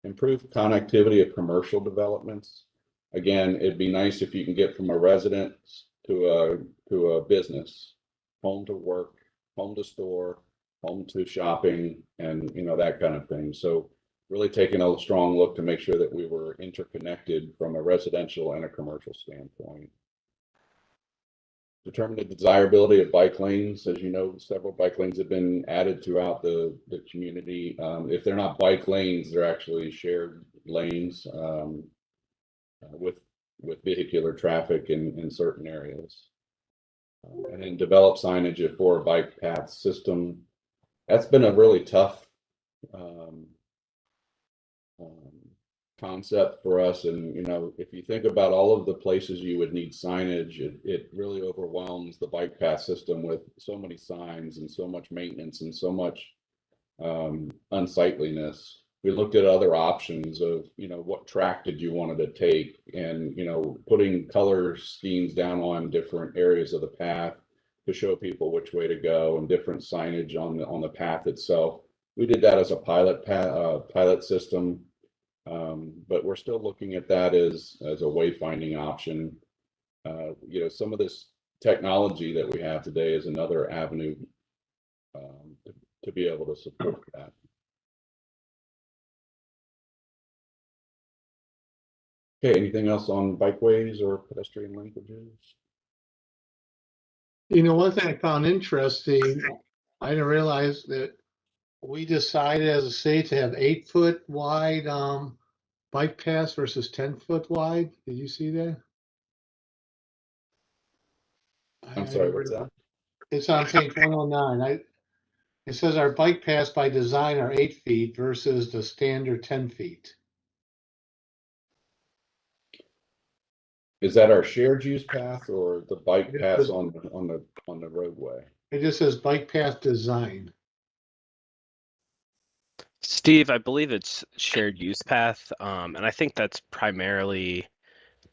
Improve connectivity of commercial developments. Again, it'd be nice if you can get from a residence to a business, home to work, home to store, home to shopping, and that kind of thing. So really taking a strong look to make sure that we were interconnected from a residential and a commercial standpoint. Determine the desirability of bike lanes. As you know, several bike lanes have been added throughout the community. If they're not bike lanes, they're actually shared lanes with vehicular traffic in certain areas. And then develop signage for a bike path system. That's been a really tough concept for us. And if you think about all of the places you would need signage, it really overwhelms the bike path system with so many signs and so much maintenance and so much unsightliness. We looked at other options of what track did you want it to take, and putting color schemes down on different areas of the path to show people which way to go, and different signage on the path itself. We did that as a pilot system, but we're still looking at that as a wayfinding option. Some of this technology that we have today is another avenue to be able to support that. Okay, anything else on bikeways or pedestrian linkages? One thing I found interesting, I didn't realize that we decided as a state to have 8-foot wide bike paths versus 10-foot wide. Did you see that? I'm sorry, what's that? It's on page 109. It says our bike paths by design are 8 feet versus the standard 10 feet. Is that our shared use path or the bike paths on the roadway? It just says bike path design. Steve, I believe it's shared use path, and I think that's primarily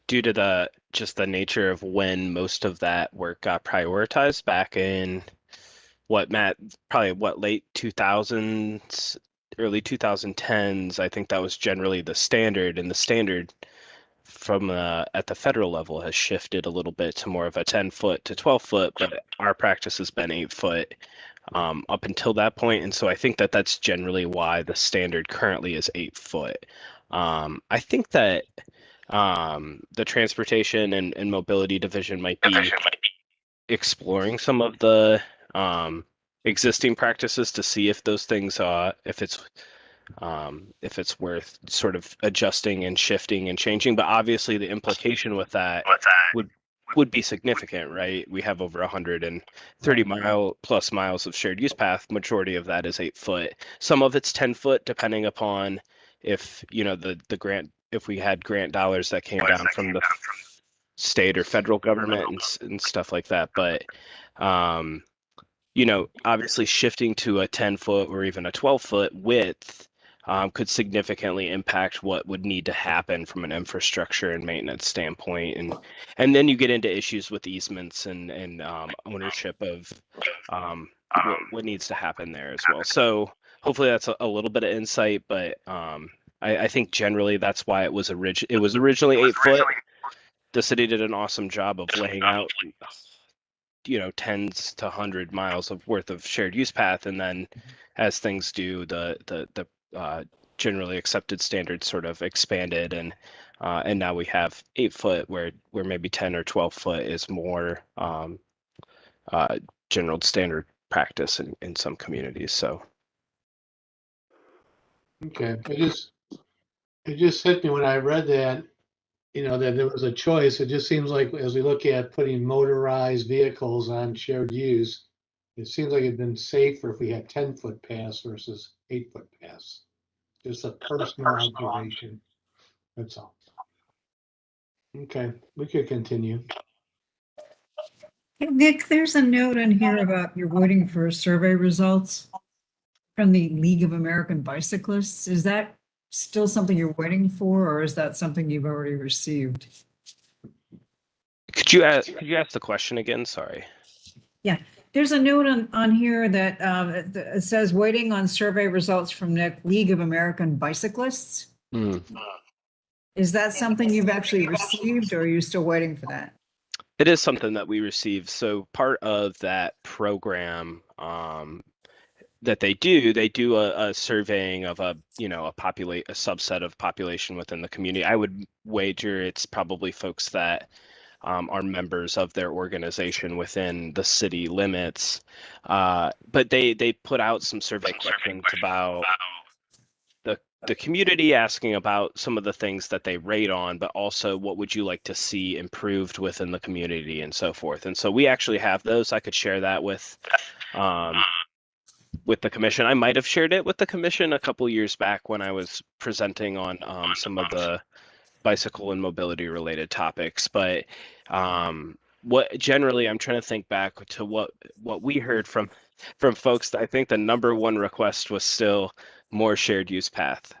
due to the nature of when most of that work got prioritized back in late 2000s, early 2010s. I think that was generally the standard, and the standard from at the federal level has shifted a little bit to more of a 10-foot to 12-foot, but our practice has been 8-foot up until that point. And so I think that that's generally why the standard currently is 8-foot. I think that the transportation and mobility division might be exploring some of the existing practices to see if those things if it's worth sort of adjusting and shifting and changing. But obviously the implication with that would be significant, right? We have over 130 plus miles of shared use path. Majority of that is 8-foot. Some of it's 10-foot, depending upon if the grant, if we had grant dollars that came down from the state or federal government and stuff like that. But you know, obviously shifting to a 10-foot or even a 12-foot width could significantly impact what would need to happen from an infrastructure and maintenance standpoint. And then you get into issues with easements and ownership of what needs to happen there as well. So hopefully that's a little bit of insight, but I think generally that's why it was originally 8 foot. The city did an awesome job of laying out, you know, tens to 100 miles of worth of shared use path, and then as things do, the generally accepted standards sort of expanded, and now we have 8 foot where maybe 10 or 12 foot is more general standard practice in some communities. So Okay, it just hit me when I read that, you know, that there was a choice. It just seems like as we look at putting motorized vehicles on shared use, it seems like it'd been safer if we had 10-foot paths versus 8-foot paths. Just a personal observation. That's all. Okay, we could continue. Hey, Nick, there's a note on here about you're waiting for survey results from the League of American Bicyclists. Is that still something you're waiting for, or is that something you've already received? could you ask the question again? Sorry. Yeah, there's a note on here that it says waiting on survey results from the League of American Bicyclists. Is that something you've actually received, or are you still waiting for that? It is something that we receive. So part of that program that they do a surveying of a subset of population within the community. I would wager it's probably folks that are members of their organization within the city limits. But they put out some survey questions about the community, asking about some of the things that they rate on, but also what would you like to see improved within the community and so forth. And so we actually have those. I could share that with the commission. I might have shared it with the commission a couple years back when I was presenting on some of the bicycle and mobility related topics. But what generally I'm trying to think back to what we heard from folks. I think the number one request was still more shared use path,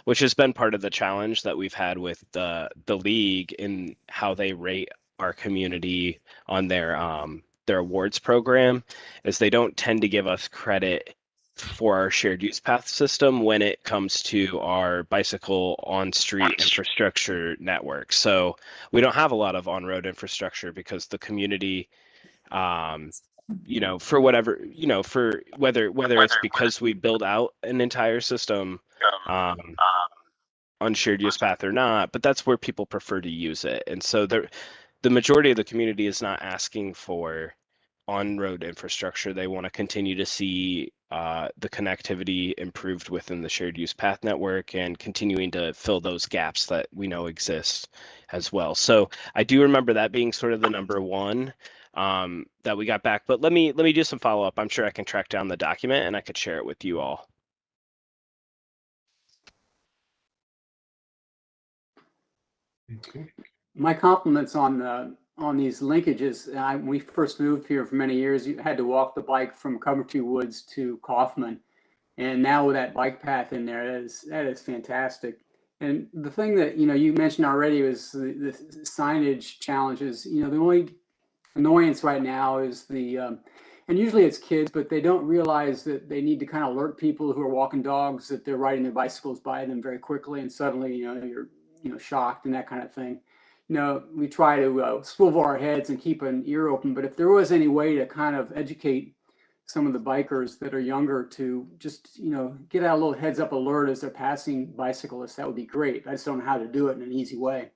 which has been part of the challenge that we've had with the league in how they rate our community on their awards program, is they don't tend to give us credit for our shared use path system when it comes to our bicycle on-street infrastructure network. So we don't have a lot of on-road infrastructure because the community, you know, for whatever, you know, for whether it's because we build out an entire system on shared use path or not, but that's where people prefer to use it. And so the majority of the community is not asking for on-road infrastructure. They want to continue to see the connectivity improved within the shared use path network and continuing to fill those gaps that we know exist as well. So I do remember that being sort of the number one that we got back. But let me do some follow-up. I'm sure I can track down the document and I could share it with you all. Okay. My compliments on these linkages. When we first moved here for many years, you had to walk the bike from Coventry Woods to Kaufman. And now with that bike path in there, that is fantastic. And the thing that, you know, you mentioned already was the signage challenges. You know, the only annoyance right now is and usually it's kids, but they don't realize that they need to kind of alert people who are walking dogs that they're riding their bicycles by them very quickly. And suddenly, you know, you're, you know, shocked and that kind of thing. You know, we try to swivel our heads and keep an ear open, but if there was any way to kind of educate some of the bikers that are younger to just, you know, get out a little heads up alert as they're passing bicyclists, that would be great. I just don't know how to do it in an easy way.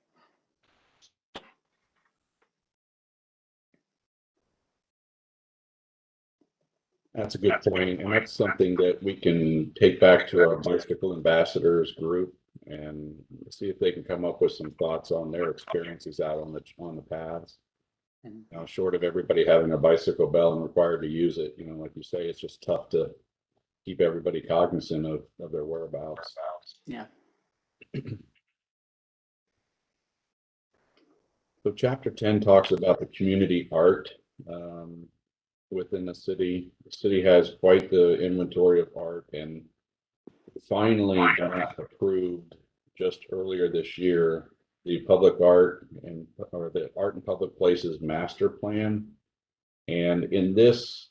That's a good point, and that's something that we can take back to our bicycle ambassadors group and see if they can come up with some thoughts on their experiences out on the paths. Now, short of everybody having a bicycle bell and required to use it, you know, like you say, it's just tough to keep everybody cognizant of their whereabouts. Yeah. So chapter 10 talks about the community art within the city. The city has quite the inventory of art, and finally got approved just earlier this year the public art or the art and public places master plan. And in this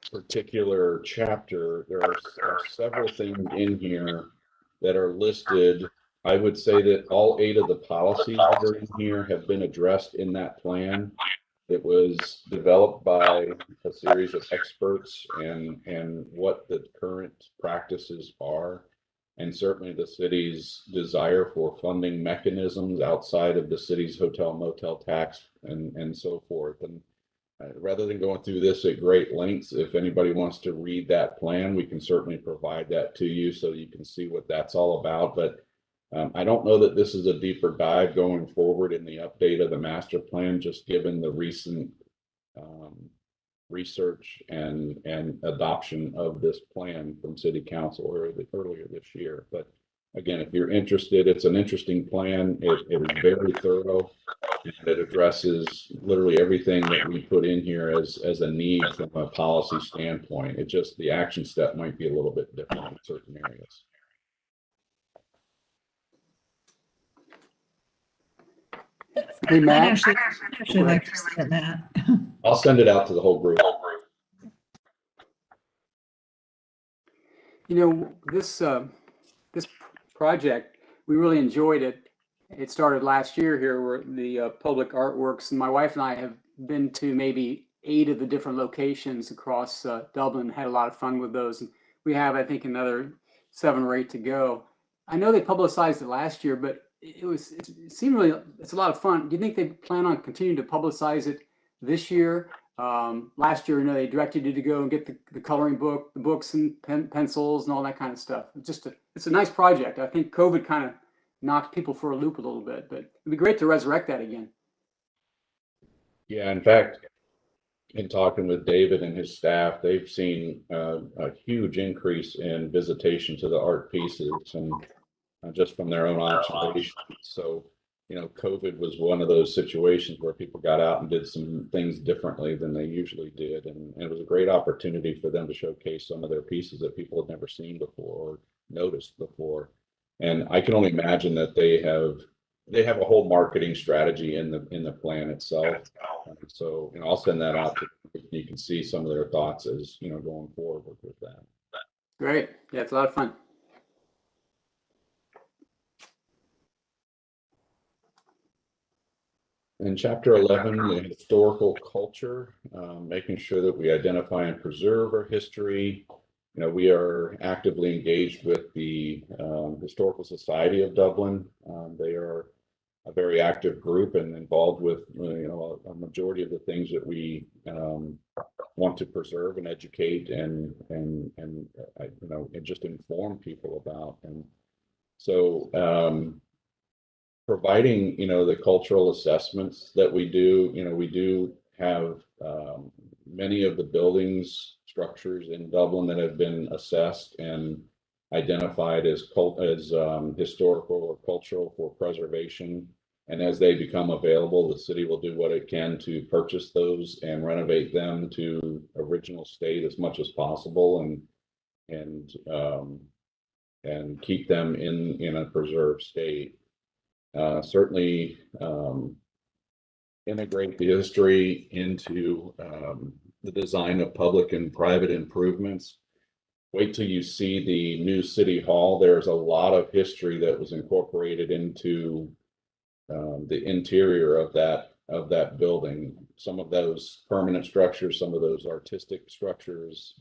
particular chapter, there are several things in here that are listed. I would say that all 8 of the policies that are in here have been addressed in that plan. It was developed by a series of experts and what the current practices are, and certainly the city's desire for funding mechanisms outside of the city's hotel motel tax and so forth. And rather than going through this at great lengths, if anybody wants to read that plan, we can certainly provide that to you so you can see what that's all about. But I don't know that this is a deeper dive going forward in the update of the master plan, just given the recent research and adoption of this plan from City Council earlier this year. But again, if you're interested, it's an interesting plan. It is very thorough. It addresses literally everything that we put in here as a need from a policy standpoint. It just, the action step might be a little bit different in certain areas. Hey, Matt. I'd actually like to see it, Matt. I'll send it out to the whole group. You know, this project, we really enjoyed it. It started last year here where the public artworks, and my wife and I have been to maybe 8 of the different locations across Dublin, had a lot of fun with those. And we have, I think, another 7 or 8 to go. I know they publicized it last year, but it seemed really, it's a lot of fun. Do you think they plan on continuing to publicize it this year? Last year, you know, they directed you to go and get the coloring book, the books and pencils and all that kind of stuff. It's a nice project. I think COVID kind of knocked people for a loop a little bit, but it'd be great to resurrect that again. Yeah, in fact, in talking with David and his staff, they've seen a huge increase in visitation to the art pieces, and just from their own observations. So, you know, COVID was one of those situations where people got out and did some things differently than they usually did. And it was a great opportunity for them to showcase some of their pieces that people had never seen before or noticed before. And I can only imagine that they have a whole marketing strategy in the plan itself. So, you know, I'll send that out to you can see some of their thoughts as, you know, going forward with that. Great. Yeah, it's a lot of fun. In chapter 11, the historical culture, making sure that we identify and preserve our history. You know, we are actively engaged with the Historical Society of Dublin. They are a very active group and involved with, you know, a majority of the things that we want to preserve and educate and you know, and just inform people about. And so providing, you know, the cultural assessments that we do, you know, we do have many of the buildings, structures in Dublin that have been assessed and identified as historical or cultural for preservation. And as they become available, the city will do what it can to purchase those and renovate them to original state as much as possible, and keep them in a preserved state. Certainly integrate the history into the design of public and private improvements. Wait till you see the new city hall. There's a lot of history that was incorporated into the interior of that building. Some of those permanent structures, some of those artistic structures,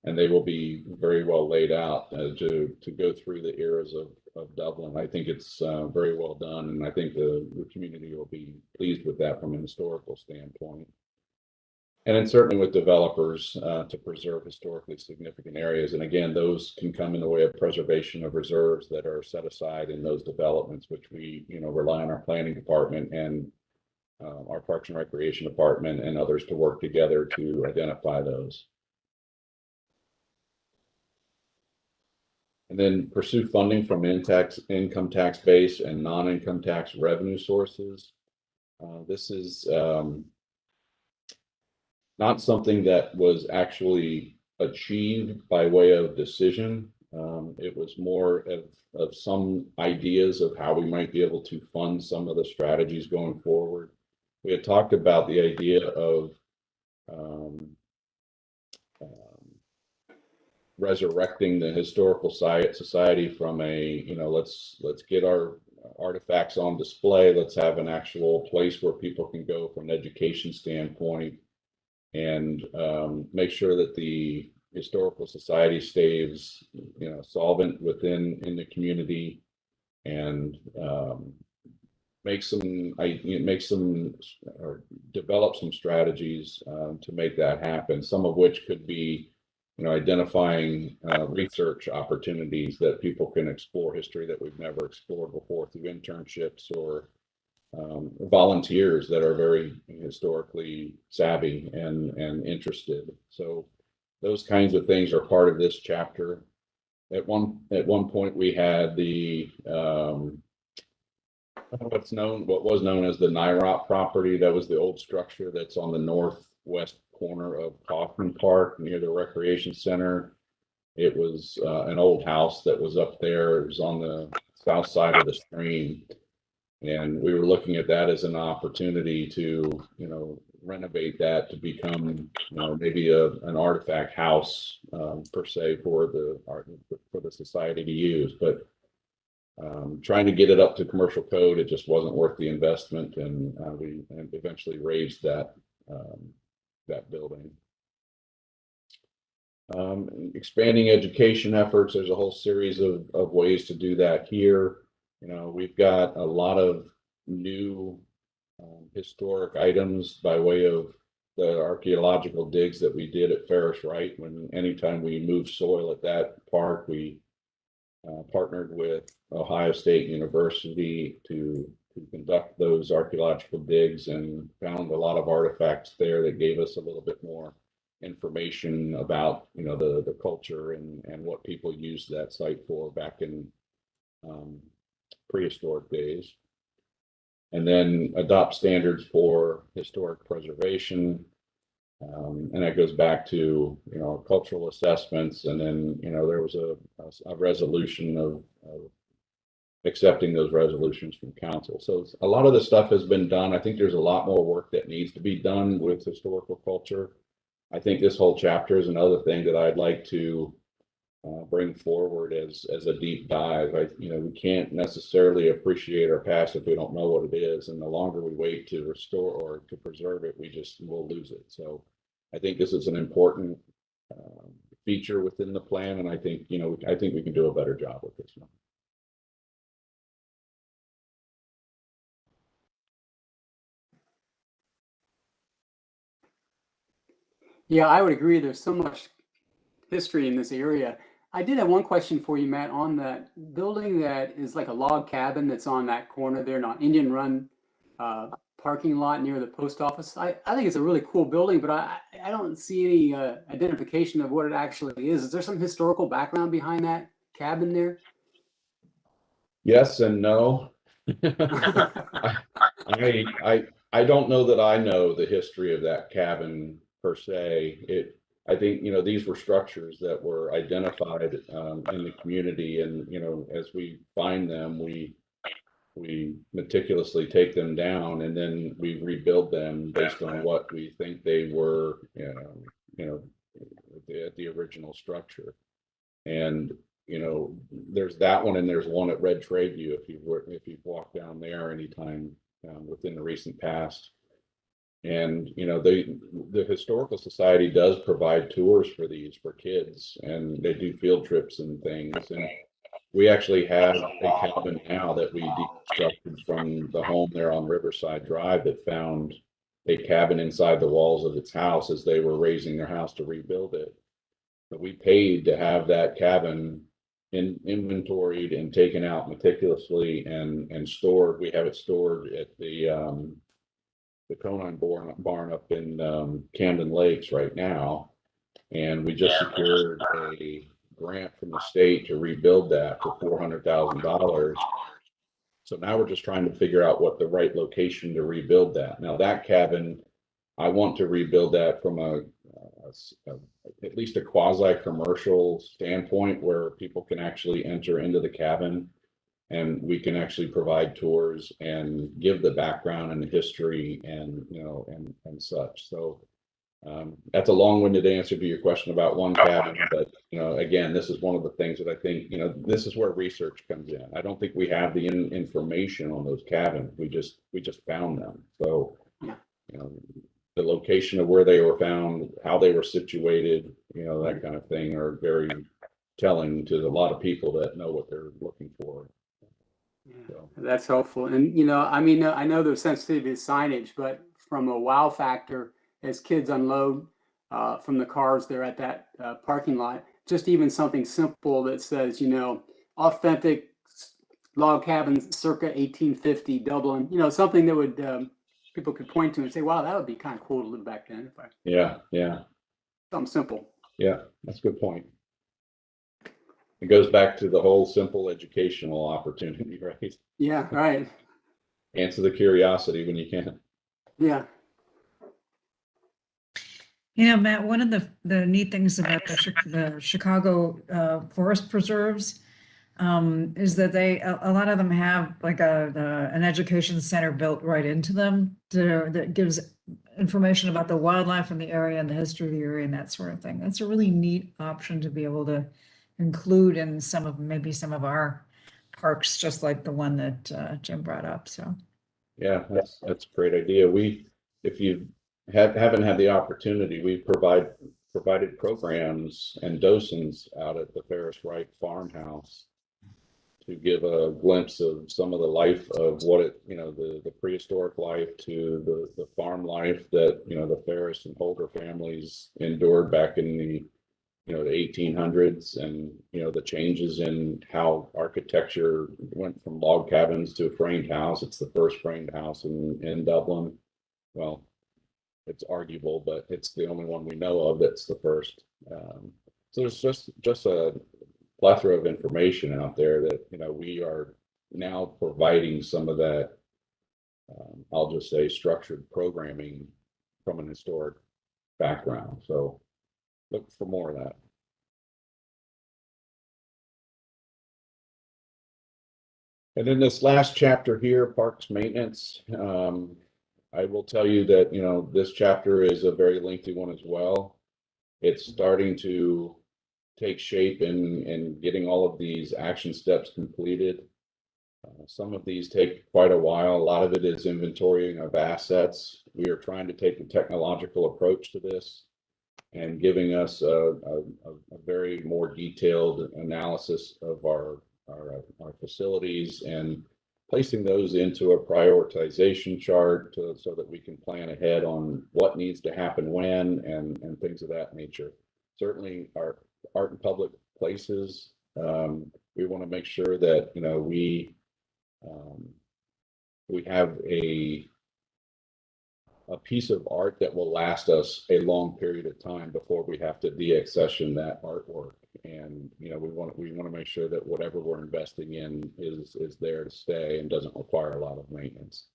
and they will be very well laid out to go through the eras of Dublin. I think it's very well done, and I think the community will be pleased with that from a historical standpoint. And then certainly with developers to preserve historically significant areas. And again, those can come in the way of preservation of reserves that are set aside in those developments, which we, you know, rely on our planning department and our Parks and Recreation department and others to work together to identify those. And then pursue funding from income tax base and non-income tax revenue sources. This is not something that was actually achieved by way of decision. It was more of some ideas of how we might be able to fund some of the strategies going forward. We had talked about the idea of resurrecting the historical society from a, let's get our artifacts on display. Let's have an actual place where people can go from an education standpoint, and make sure that the historical society stays, solvent in the community, and make some or develop some strategies to make that happen. Some of which could be, identifying research opportunities that people can explore history that we've never explored before through internships, or volunteers that are very historically savvy and interested. So those kinds of things are part of this chapter. At one point, we had the what was known as the NIROP property. That was the old structure that's on the northwest corner of Kaufman Park near the recreation center. It was an old house that was up there. It was on the south side of the stream. And we were looking at that as an opportunity to, renovate that to become, maybe an artifact house per se for the society to use. But trying to get it up to commercial code, it just wasn't worth the investment, and we eventually raised that building. Expanding education efforts. There's a whole series of ways to do that here. We've got a lot of new historic items by way of the archaeological digs that we did at Ferris Wright. Anytime we moved soil at that park, we partnered with Ohio State University to conduct those archaeological digs, and found a lot of artifacts there that gave us a little bit more information about, the culture and what people used that site for back in prehistoric days. And then adopt standards for historic preservation. And that goes back to, cultural assessments. And then, there was a resolution of accepting those resolutions from council. So a lot of the stuff has been done. I think there's a lot more work that needs to be done with historical culture. I think this whole chapter is another thing that I'd like to bring forward as a deep dive. We can't necessarily appreciate our past if we don't know what it is, and the longer we wait to restore or to preserve it, we'll lose it. So I think this is an important feature within the plan, and I think we can do a better job with this one. Yeah, I would agree. There's so much history in this area. I did have one question for you, Matt, on that building that is like a log cabin that's on that corner there, not Indian Run parking lot near the post office. I think it's a really cool building, but I don't see any identification of what it actually is. Is there some historical background behind that cabin there? Yes and no. I don't know that I know the history of that cabin per se. I think, these were structures that were identified in the community, and, as we find them, we meticulously take them down, and then we rebuild them based on what we think they were, at the original structure. And, there's that one, and there's one at Red Tradeview if you've walked down there anytime within the recent past. And the Historical Society does provide tours for kids, and they do field trips and things. And we actually have a cabin now that we deconstructed from the home there on Riverside Drive that found a cabin inside the walls of its house as they were raising their house to rebuild it. But we paid to have that cabin inventoried and taken out meticulously and stored. We have it stored at the Conine barn up in Camden Lakes right now, and we just secured a grant from the state to rebuild that for $400,000. So now we're just trying to figure out what the right location to rebuild that. Now that cabin, I want to rebuild that from at least a quasi-commercial standpoint where people can actually enter into the cabin and we can actually provide tours and give the background and the history and, and such. So that's a long-winded answer to your question about one cabin, but again, this is one of the things that I think, this is where research comes in. I don't think we have the information on those cabins. We just found them. So, the location of where they were found, how they were situated, that kind of thing are very telling to a lot of people that know what they're looking for. Yeah, that's helpful. And, I mean, I know there's sensitivity to signage, but from a wow factor, as kids unload from the cars there at that parking lot, just even something simple that says, authentic log cabins circa 1850 Dublin, something that would people could point to and say, wow, that would be kind of cool to live back then. Yeah. Something simple. Yeah, that's a good point. It goes back to the whole simple educational opportunity, right? Yeah, right. Answer the curiosity when you can. Yeah. Matt, one of the neat things about the Chicago forest preserves is that a lot of them have like an education center built right into them that gives information about the wildlife in the area and the history of the area and that sort of thing. That's a really neat option to be able to include in maybe some of our parks, just like the one that Jim brought up. So yeah, that's a great idea. If you haven't had the opportunity, we've provided programs and docents out at the Ferris Wright farmhouse to give a glimpse of some of the life of what the prehistoric life to the farm life that the Ferris and Holder families endured back in the the 1800s, and the changes in how architecture went from log cabins to a framed house. It's the first framed house in Dublin. Well, it's arguable, but it's the only one we know of that's the first. So there's just a plethora of information out there that we are now providing some of that. I'll just say structured programming from an historic background. So look for more of that. And in this last chapter here, parks maintenance, I will tell you that this chapter is a very lengthy one as well. It's starting to take shape in getting all of these action steps completed. Some of these take quite a while. A lot of it is inventorying of assets. We are trying to take a technological approach to this and giving us a very more detailed analysis of our facilities and placing those into a prioritization chart so that we can plan ahead on what needs to happen when and things of that nature. Certainly our art in public places, we want to make sure that we have a piece of art that will last us a long period of time before we have to de-accession that artwork. And we want to make sure that whatever we're investing in is there to stay and doesn't require a lot of maintenance.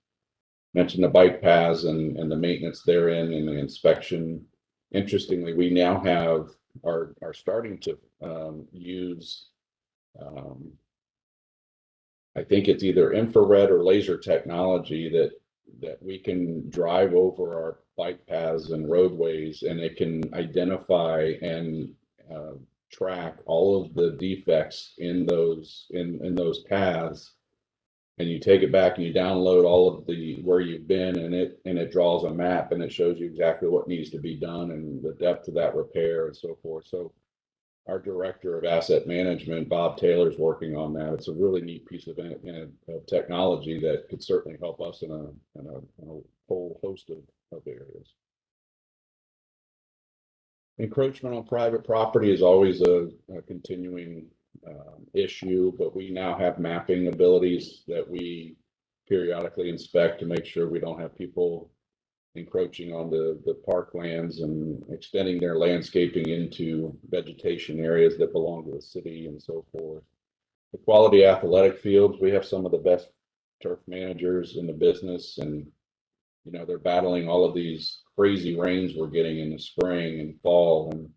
Mentioned the bike paths and the maintenance therein and the inspection. Interestingly, we now are starting to use I think it's either infrared or laser technology that we can drive over our bike paths and roadways, and it can identify and track all of the defects in those paths. And you take it back and you download all of where you've been, and it draws a map and it shows you exactly what needs to be done and the depth of that repair and so forth. So our director of asset management, Bob Taylor, is working on that. It's a really neat piece of technology that could certainly help us in a whole host of areas. Encroachment on private property is always a continuing issue, but we now have mapping abilities that we periodically inspect to make sure we don't have people encroaching on the parklands and extending their landscaping into vegetation areas that belong to the city and so forth. The quality athletic fields, we have some of the best turf managers in the business, and you know, they're battling all of these crazy rains we're getting in the spring and fall, and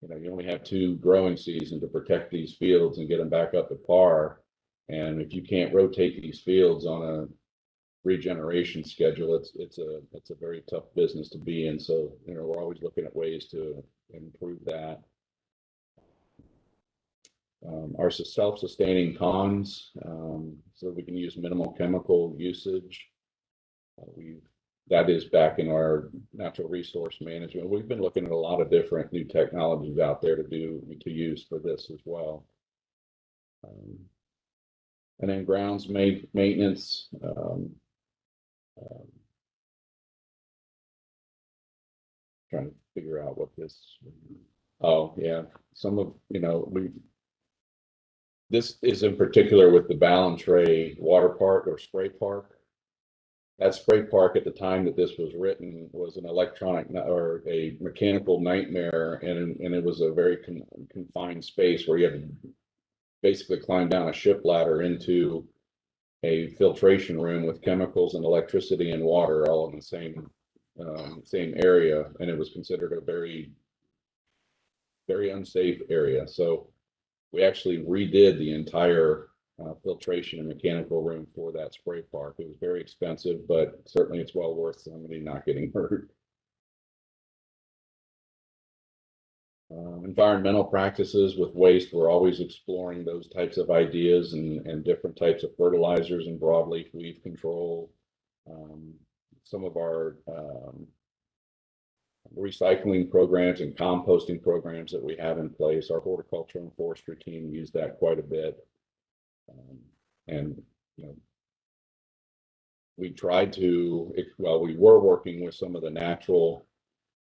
you know, you only have 2 growing seasons to protect these fields and get them back up to par. And if you can't rotate these fields on a regeneration schedule, it's a very tough business to be in. So, you know, we're always looking at ways to improve that. Our self-sustaining ponds, so we can use minimal chemical usage. That is back in our natural resource management. We've been looking at a lot of different new technologies out there to use for this as well. And then grounds maintenance. Trying to figure out what this. Oh yeah, some of, you know, this is in particular with the Ballantrae water park or spray park. That spray park at the time that this was written was an electronic or a mechanical nightmare, and it was a very confined space where you had to basically climb down a ship ladder into a filtration room with chemicals and electricity and water all in the same area, and it was considered a very, very unsafe area. So we actually redid the entire filtration and mechanical room for that spray park. It was very expensive, but certainly it's well worth somebody not getting hurt. Environmental practices with waste, we're always exploring those types of ideas and different types of fertilizers and broadleaf weed control. Some of our recycling programs and composting programs that we have in place, our horticulture and forestry team use that quite a bit. And you know, we tried to, well, we were working with some of the natural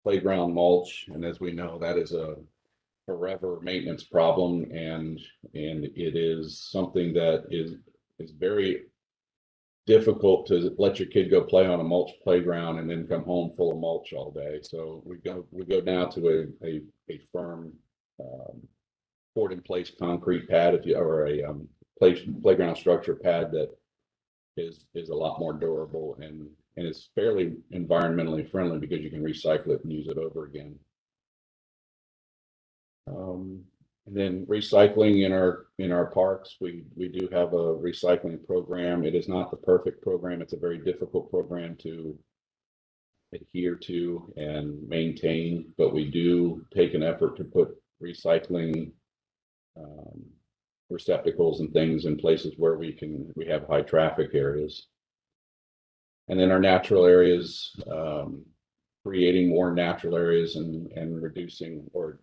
playground mulch, and as we know, that is a forever maintenance problem, and it is something that is very difficult to let your kid go play on a mulch playground and then come home full of mulch all day. So we go down to a firm poured in place concrete pad, or a playground structure pad that is a lot more durable and is fairly environmentally friendly because you can recycle it and use it over again. And then recycling in our parks, we do have a recycling program. It is not the perfect program. It's a very difficult program to adhere to and maintain, but we do take an effort to put recycling receptacles and things in places where we have high traffic areas. And then our natural areas, creating more natural areas and reducing or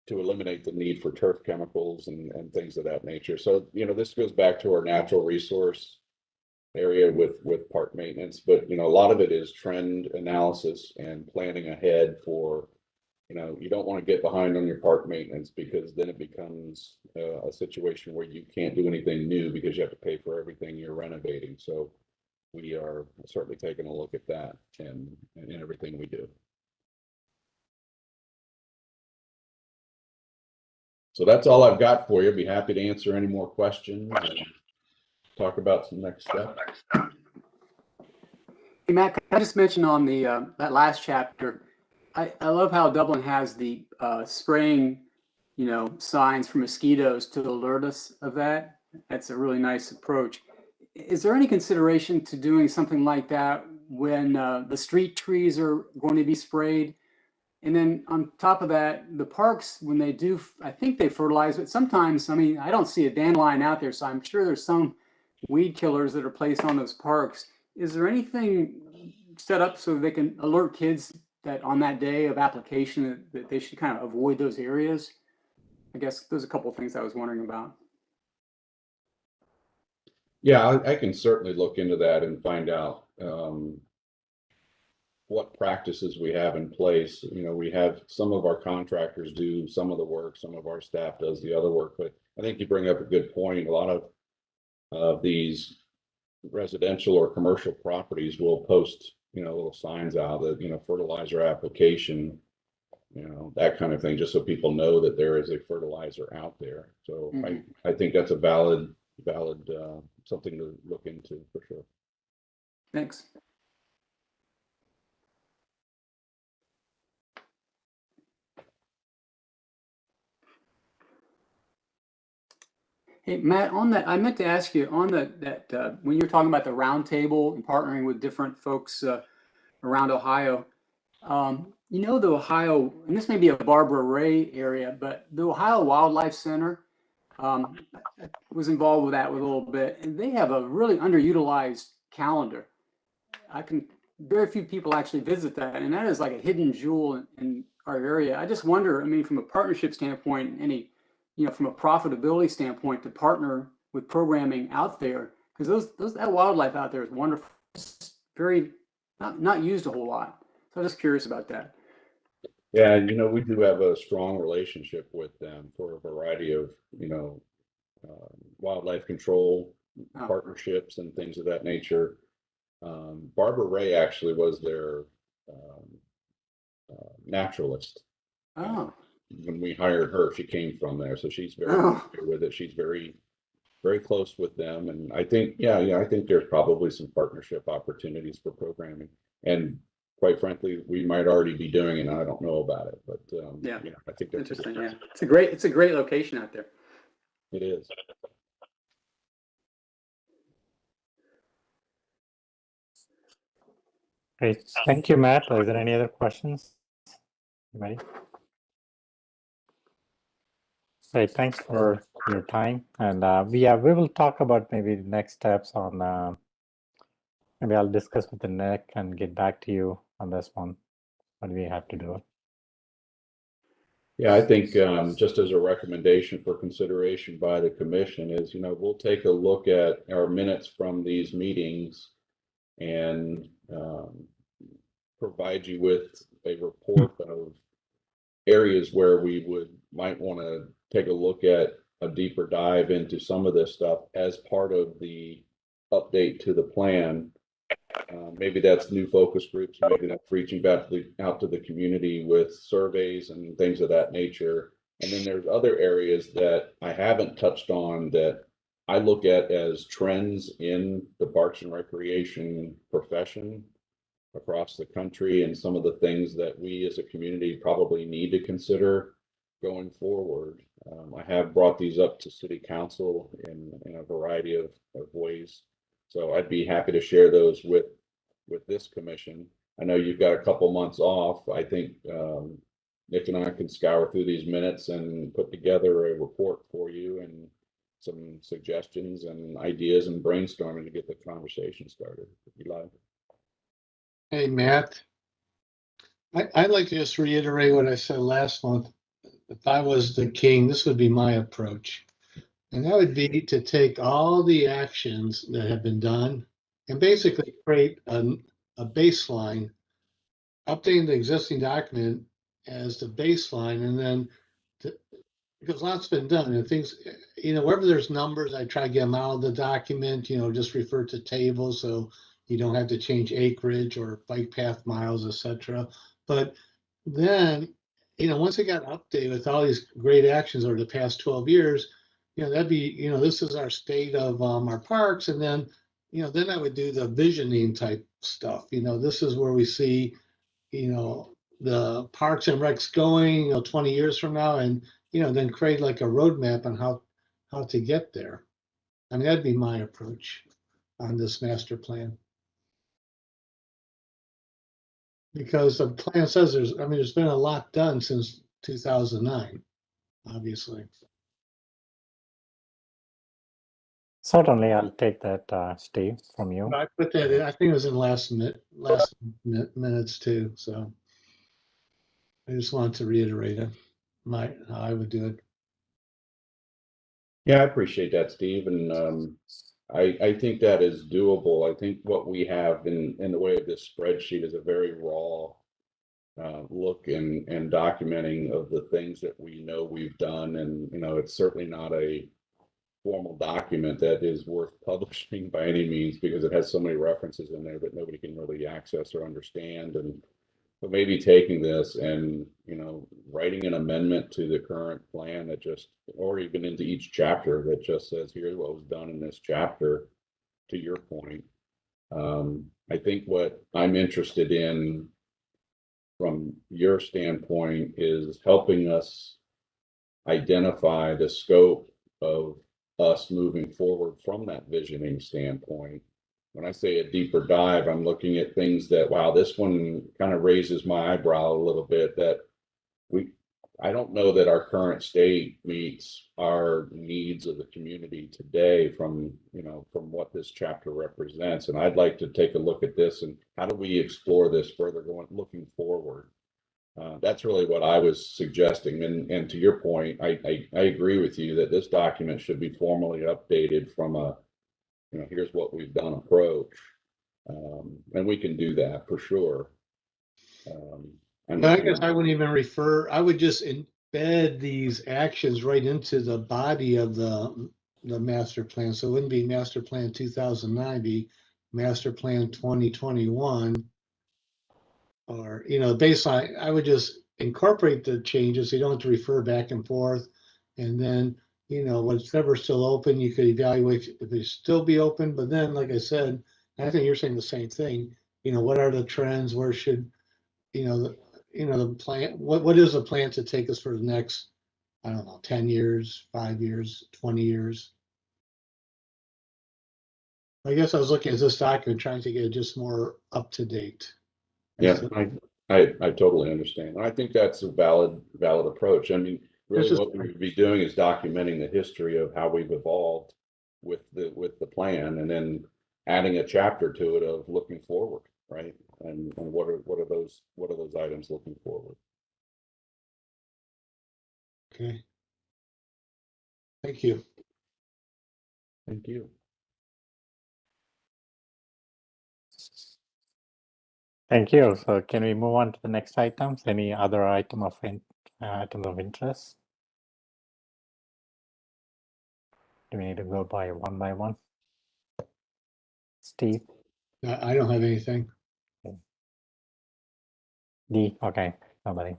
to eliminate the need for turf chemicals and things of that nature. So, you know, this goes back to our natural resource area with park maintenance, but, you know, a lot of it is trend analysis and planning ahead for, you know, you don't want to get behind on your park maintenance because then it becomes a situation where you can't do anything new because you have to pay for everything you're renovating. So we are certainly taking a look at that and everything we do. So that's all I've got for you. Be happy to answer any more questions and talk about some next steps. Hey, Matt, can I just mention on the that last chapter, I love how Dublin has the spraying, you know, signs for mosquitoes to alert us of that. That's a really nice approach. Is there any consideration to doing something like that when the street trees are going to be sprayed? And then on top of that, the parks, when they do, I think they fertilize, but sometimes, I mean, I don't see a dandelion out there, so I'm sure there's some weed killers that are placed on those parks. Is there anything set up so they can alert kids that on that day of application that they should kind of avoid those areas? I guess there's a couple of things I was wondering about. Yeah, I can certainly look into that and find out what practices we have in place. You know, we have some of our contractors do some of the work, some of our staff does the other work, but I think you bring up a good point. A lot of these residential or commercial properties will post, you know, little signs out that, you know, fertilizer application, you know, that kind of thing, just so people know that there is a fertilizer out there. So I think that's a valid valid, something to look into for sure. Thanks. Hey, Matt, on that, I meant to ask you on that when you're talking about the roundtable and partnering with different folks around Ohio, you know, the Ohio, and this may be a Barbara Ray area, but the Ohio Wildlife Center I was involved with that with a little bit, and they have a really underutilized calendar. Very few people actually visit that, and that is like a hidden jewel in our area. I just wonder, I mean, from a partnership standpoint, from a profitability standpoint, to partner with programming out there, because that wildlife out there is wonderful. It's very not used a whole lot. So I'm just curious about that. Yeah, and we do have a strong relationship with them for a variety of, wildlife control partnerships and things of that nature. Barbara Ray actually was their naturalist. Oh. When we hired her, she came from there, so she's very familiar with it. She's very, very close with them, and I think, I think there's probably some partnership opportunities for programming. And quite frankly, we might already be doing it, and I don't know about it, but I think that's interesting. Yeah, it's a great location out there. It is. Great. Thank you, Matt. Is there any other questions? Anybody? Great. Thanks for your time. And we will talk about maybe the next steps on, maybe I'll discuss with the Nick and get back to you on this one, what we have to do. Yeah, I think just as a recommendation for consideration by the commission is, we'll take a look at our minutes from these meetings and provide you with a report of areas where we might want to take a look at a deeper dive into some of this stuff as part of the update to the plan. Maybe that's new focus groups, maybe that's reaching back out to the community with surveys and things of that nature. And then there's other areas that I haven't touched on that I look at as trends in the Parks and Recreation profession across the country, and some of the things that we as a community probably need to consider going forward. I have brought these up to City Council in a variety of ways. So I'd be happy to share those with this commission. I know you've got a couple months off. I think Nick and I can scour through these minutes and put together a report for you and some suggestions and ideas and brainstorming to get the conversation started, if you like. Hey, Matt. I'd like to just reiterate what I said last month. If I was the king, this would be my approach. And that would be to take all the actions that have been done and basically create a baseline, updating the existing document as the baseline, and then because lots been done and things, wherever there's numbers, I try to get them out of the document, just refer to tables so you don't have to change acreage or bike path miles, etc. But then, once it got updated with all these great actions over the past 12 years, that'd be, this is our state of our parks. And then, then I would do the visioning type stuff. This is where we see, the parks and recs going, 20 years from now, and, then create like a roadmap on how to get there. I mean, that'd be my approach on this master plan. Because the plan says there's been a lot done since 2009, obviously. Certainly, I'll take that, Steve, from you. I put that in, I think it was in last minutes too. So I just wanted to reiterate it, how I would do it. Yeah, I appreciate that, Steve. And I think that is doable. I think what we have in the way of this spreadsheet is a very raw look and documenting of the things that we know we've done. And, it's certainly not a formal document that is worth publishing by any means, because it has so many references in there that nobody can really access or understand. And but maybe taking this and, writing an amendment to the current plan that just, or even into each chapter that just says, here's what was done in this chapter, to your point. I think what I'm interested in from your standpoint is helping us identify the scope of us moving forward from that visioning standpoint. When I say a deeper dive, I'm looking at things that, wow, this one kind of raises my eyebrow a little bit, that I don't know that our current state meets our needs of the community today from what this chapter represents. And I'd like to take a look at this and how do we explore this further looking forward. That's really what I was suggesting. And to your point, I agree with you that this document should be formally updated from a, here's what we've done approach. And we can do that for sure. But I guess I wouldn't even I would just embed these actions right into the body of the master plan. So it wouldn't be master plan 2009, be master plan 2021. Or, baseline, I would just incorporate the changes. So you don't have to refer back and forth. And then, whatever's still open, you could evaluate if it still be open. But then, like I said, I think you're saying the same thing. What are the trends? Where should, the plan, what is the plan to take us for the next, I don't know, 10 years, 5 years, 20 years? I guess I was looking at this document, trying to get it just more up to date. Yeah, I totally understand. I think that's a valid approach. I mean, really what we would be doing is documenting the history of how we've evolved with the plan, and then adding a chapter to it of looking forward, right? And what are those items looking forward? Okay. Thank you. Thank you. Thank you. So can we move on to the next items? Any other items of interest? Do we need to go by one? Steve? I don't have anything. D, okay, nobody.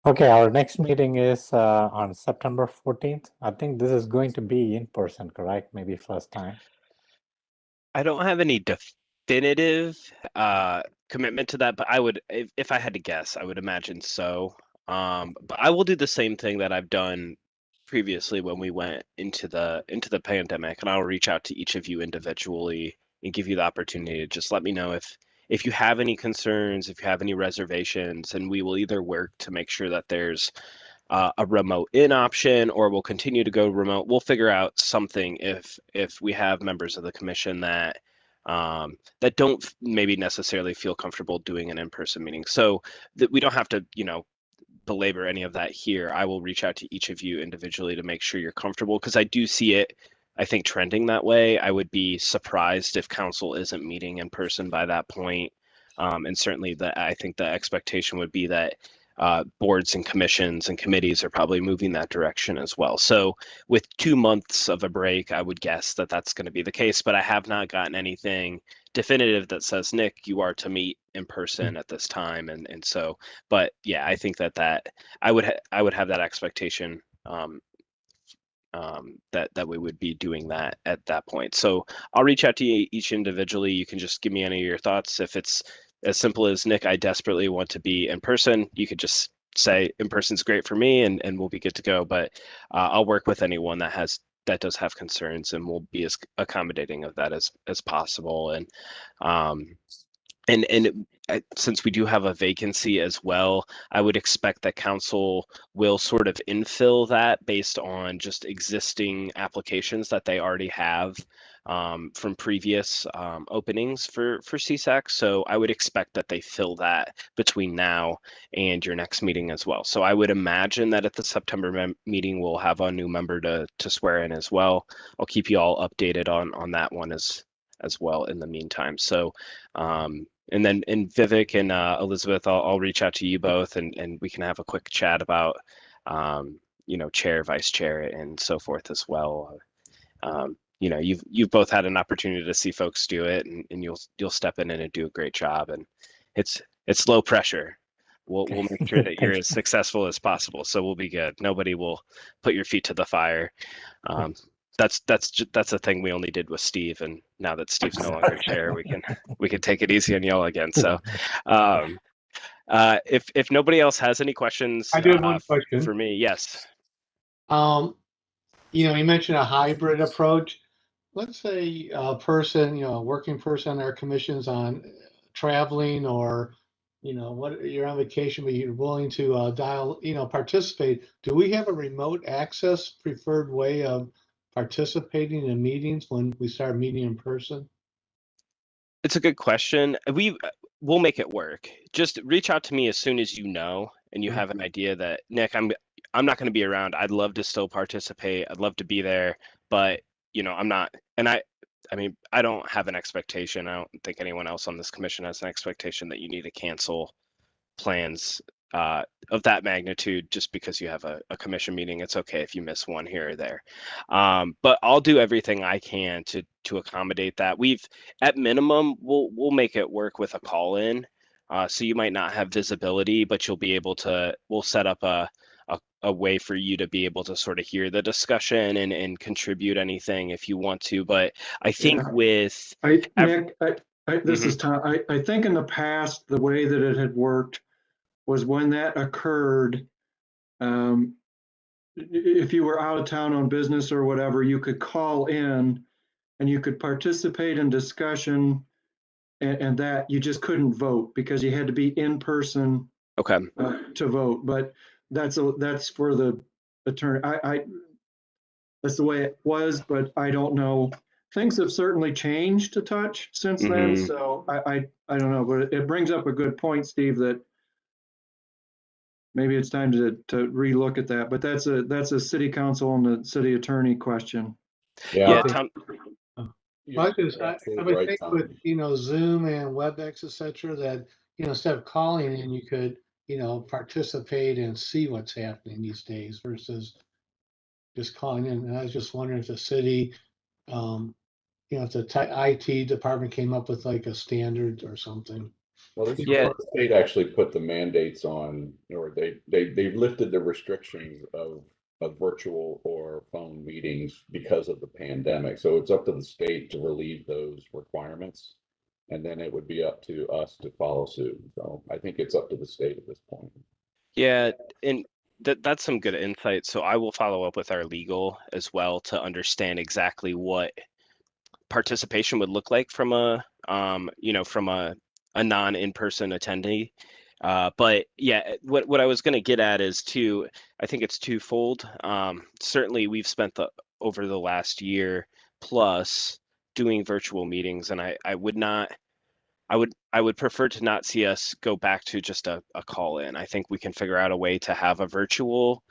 Okay, our next meeting is on September 14th. I think this is going to be in person, correct? Maybe first time. I don't have any definitive commitment to that, but I would, if I had to guess, I would imagine so. But I will do the same thing that I've done previously when we went into the pandemic, and I'll reach out to each of you individually and give you the opportunity to just let me know if you have any concerns, if you have any reservations, and we will either work to make sure that there's a remote in option, or we'll continue to go remote. We'll figure out something if we have members of the commission that that don't maybe necessarily feel comfortable doing an in-person meeting. So that we don't have to, belabor any of that here. I will reach out to each of you individually to make sure you're comfortable, because I do see it, I think, trending that way. I would be surprised if council isn't meeting in person by that point. And certainly I think the expectation would be that boards and commissions and committees are probably moving that direction as well. So with 2 months of a break, I would guess that that's going to be the case, but I have not gotten anything definitive that says, Nick, you are to meet in person at this time. And so, but yeah, I think that I would have that expectation that we would be doing that at that point. So I'll reach out to you each individually. You can just give me any of your thoughts. If it's as simple as, Nick, I desperately want to be in person, you could just say in person's great for me, and we'll be good to go. But I'll work with anyone that does have concerns, and we'll be as accommodating of that as possible. And since we do have a vacancy as well, I would expect that council will sort of infill that based on just existing applications that they already have from previous openings for CSAC. So I would expect that they fill that between now and your next meeting as well. So I would imagine that at the September meeting, we'll have a new member to swear in as well. I'll keep you all updated on that one as well in the meantime. So and then Vivek and Elizabeth, I'll reach out to you both, and we can have a quick chat about chair, vice chair, and so forth as well. you've both had an opportunity to see folks do it, and you'll step in and do a great job. And it's low pressure. We'll make sure that you're as successful as possible. So we'll be good. Nobody will put your feet to the fire. That's a thing we only did with Steve, and now that Steve's no longer chair, we can take it easy on y'all again. So, if nobody else has any questions, I do have one question for me. Yes. You mentioned a hybrid approach. Let's say a person, a working person on our commissions on traveling, or what, you're on vacation, but you're willing to participate. Do we have a remote access preferred way of participating in meetings when we start meeting in person? It's a good question. We'll make it work. Just reach out to me as soon as you know and you have an idea that, Nick, I'm not going to be around. I'd love to still participate. I'd love to be there, but I'm not. And I mean, I don't have an expectation. I don't think anyone else on this commission has an expectation that you need to cancel plans of that magnitude just because you have a commission meeting. It's okay if you miss one here or there, but I'll do everything I can to accommodate that. At minimum, we'll make it work with a call in, so you might not have visibility, but you'll be able to. We'll set up a way for you to be able to sort of hear the discussion and contribute anything if you want to. But I think Nick, this is Tom. I think in the past, the way that it had worked was when that occurred, if you were out of town on business or whatever, you could call in and you could participate in discussion, and that you just couldn't vote because you had to be in person to vote. But that's for the attorney. That's the way it was, but I don't know. Things have certainly changed a touch since then. So I don't know, but it brings up a good point, Steve, that maybe it's time to relook at that. But that's a city council and the city attorney question. Yeah, Tom. I would think with Zoom and WebEx, etc., that instead of calling in, you could participate and see what's happening these days versus just calling in. And I was just wondering if the city, if the IT department came up with like a standard or something. Well, the state actually put the mandates on, or they've lifted the restrictions of virtual or phone meetings because of the pandemic. So it's up to the state to relieve those requirements, and then it would be up to us to follow suit. So I think it's up to the state at this point. Yeah, and that's some good insight. So I will follow up with our legal as well to understand exactly what participation would look like from a non-in-person attendee. But yeah, what I was going to get at is I think it's twofold. Certainly we've spent over the last year plus doing virtual meetings, and I would prefer to not see us go back to just a call in. I think we can figure out a way to have a virtual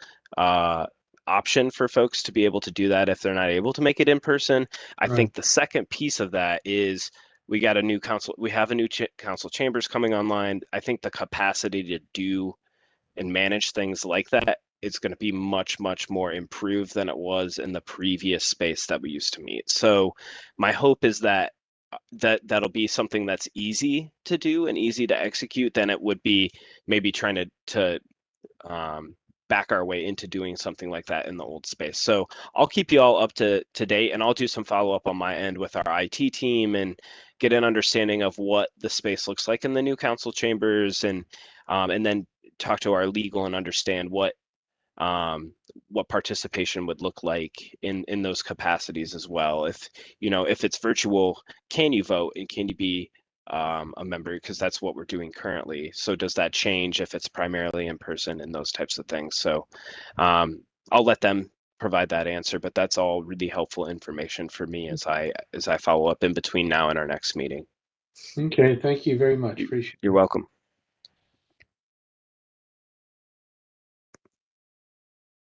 option for folks to be able to do that if they're not able to make it in person. I think the second piece of that is we have a new council chambers coming online. I think the capacity to do and manage things like that is going to be much, much more improved than it was in the previous space that we used to meet. So my hope is that'll be something that's easy to do and easy to execute than it would be maybe trying to back our way into doing something like that in the old space. So I'll keep you all up to date, and I'll do some follow-up on my end with our IT team and get an understanding of what the space looks like in the new council chambers, and then talk to our legal and understand what participation would look like in those capacities as well. If it's virtual, can you vote and can you be a member, because that's what we're doing currently. So does that change if it's primarily in person and those types of things? So I'll let them provide that answer, but that's all really helpful information for me as I follow up in between now and our next meeting. Okay, thank you very much. Appreciate it. You're welcome.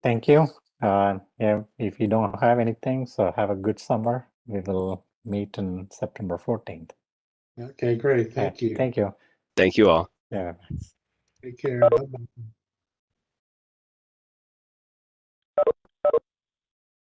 Thank you. Yeah, if you don't have anything, so have a good summer. We will meet on September 14th. Okay, great. Thank you. Thank you. Thank you all. Yeah. Take care. Bye-bye.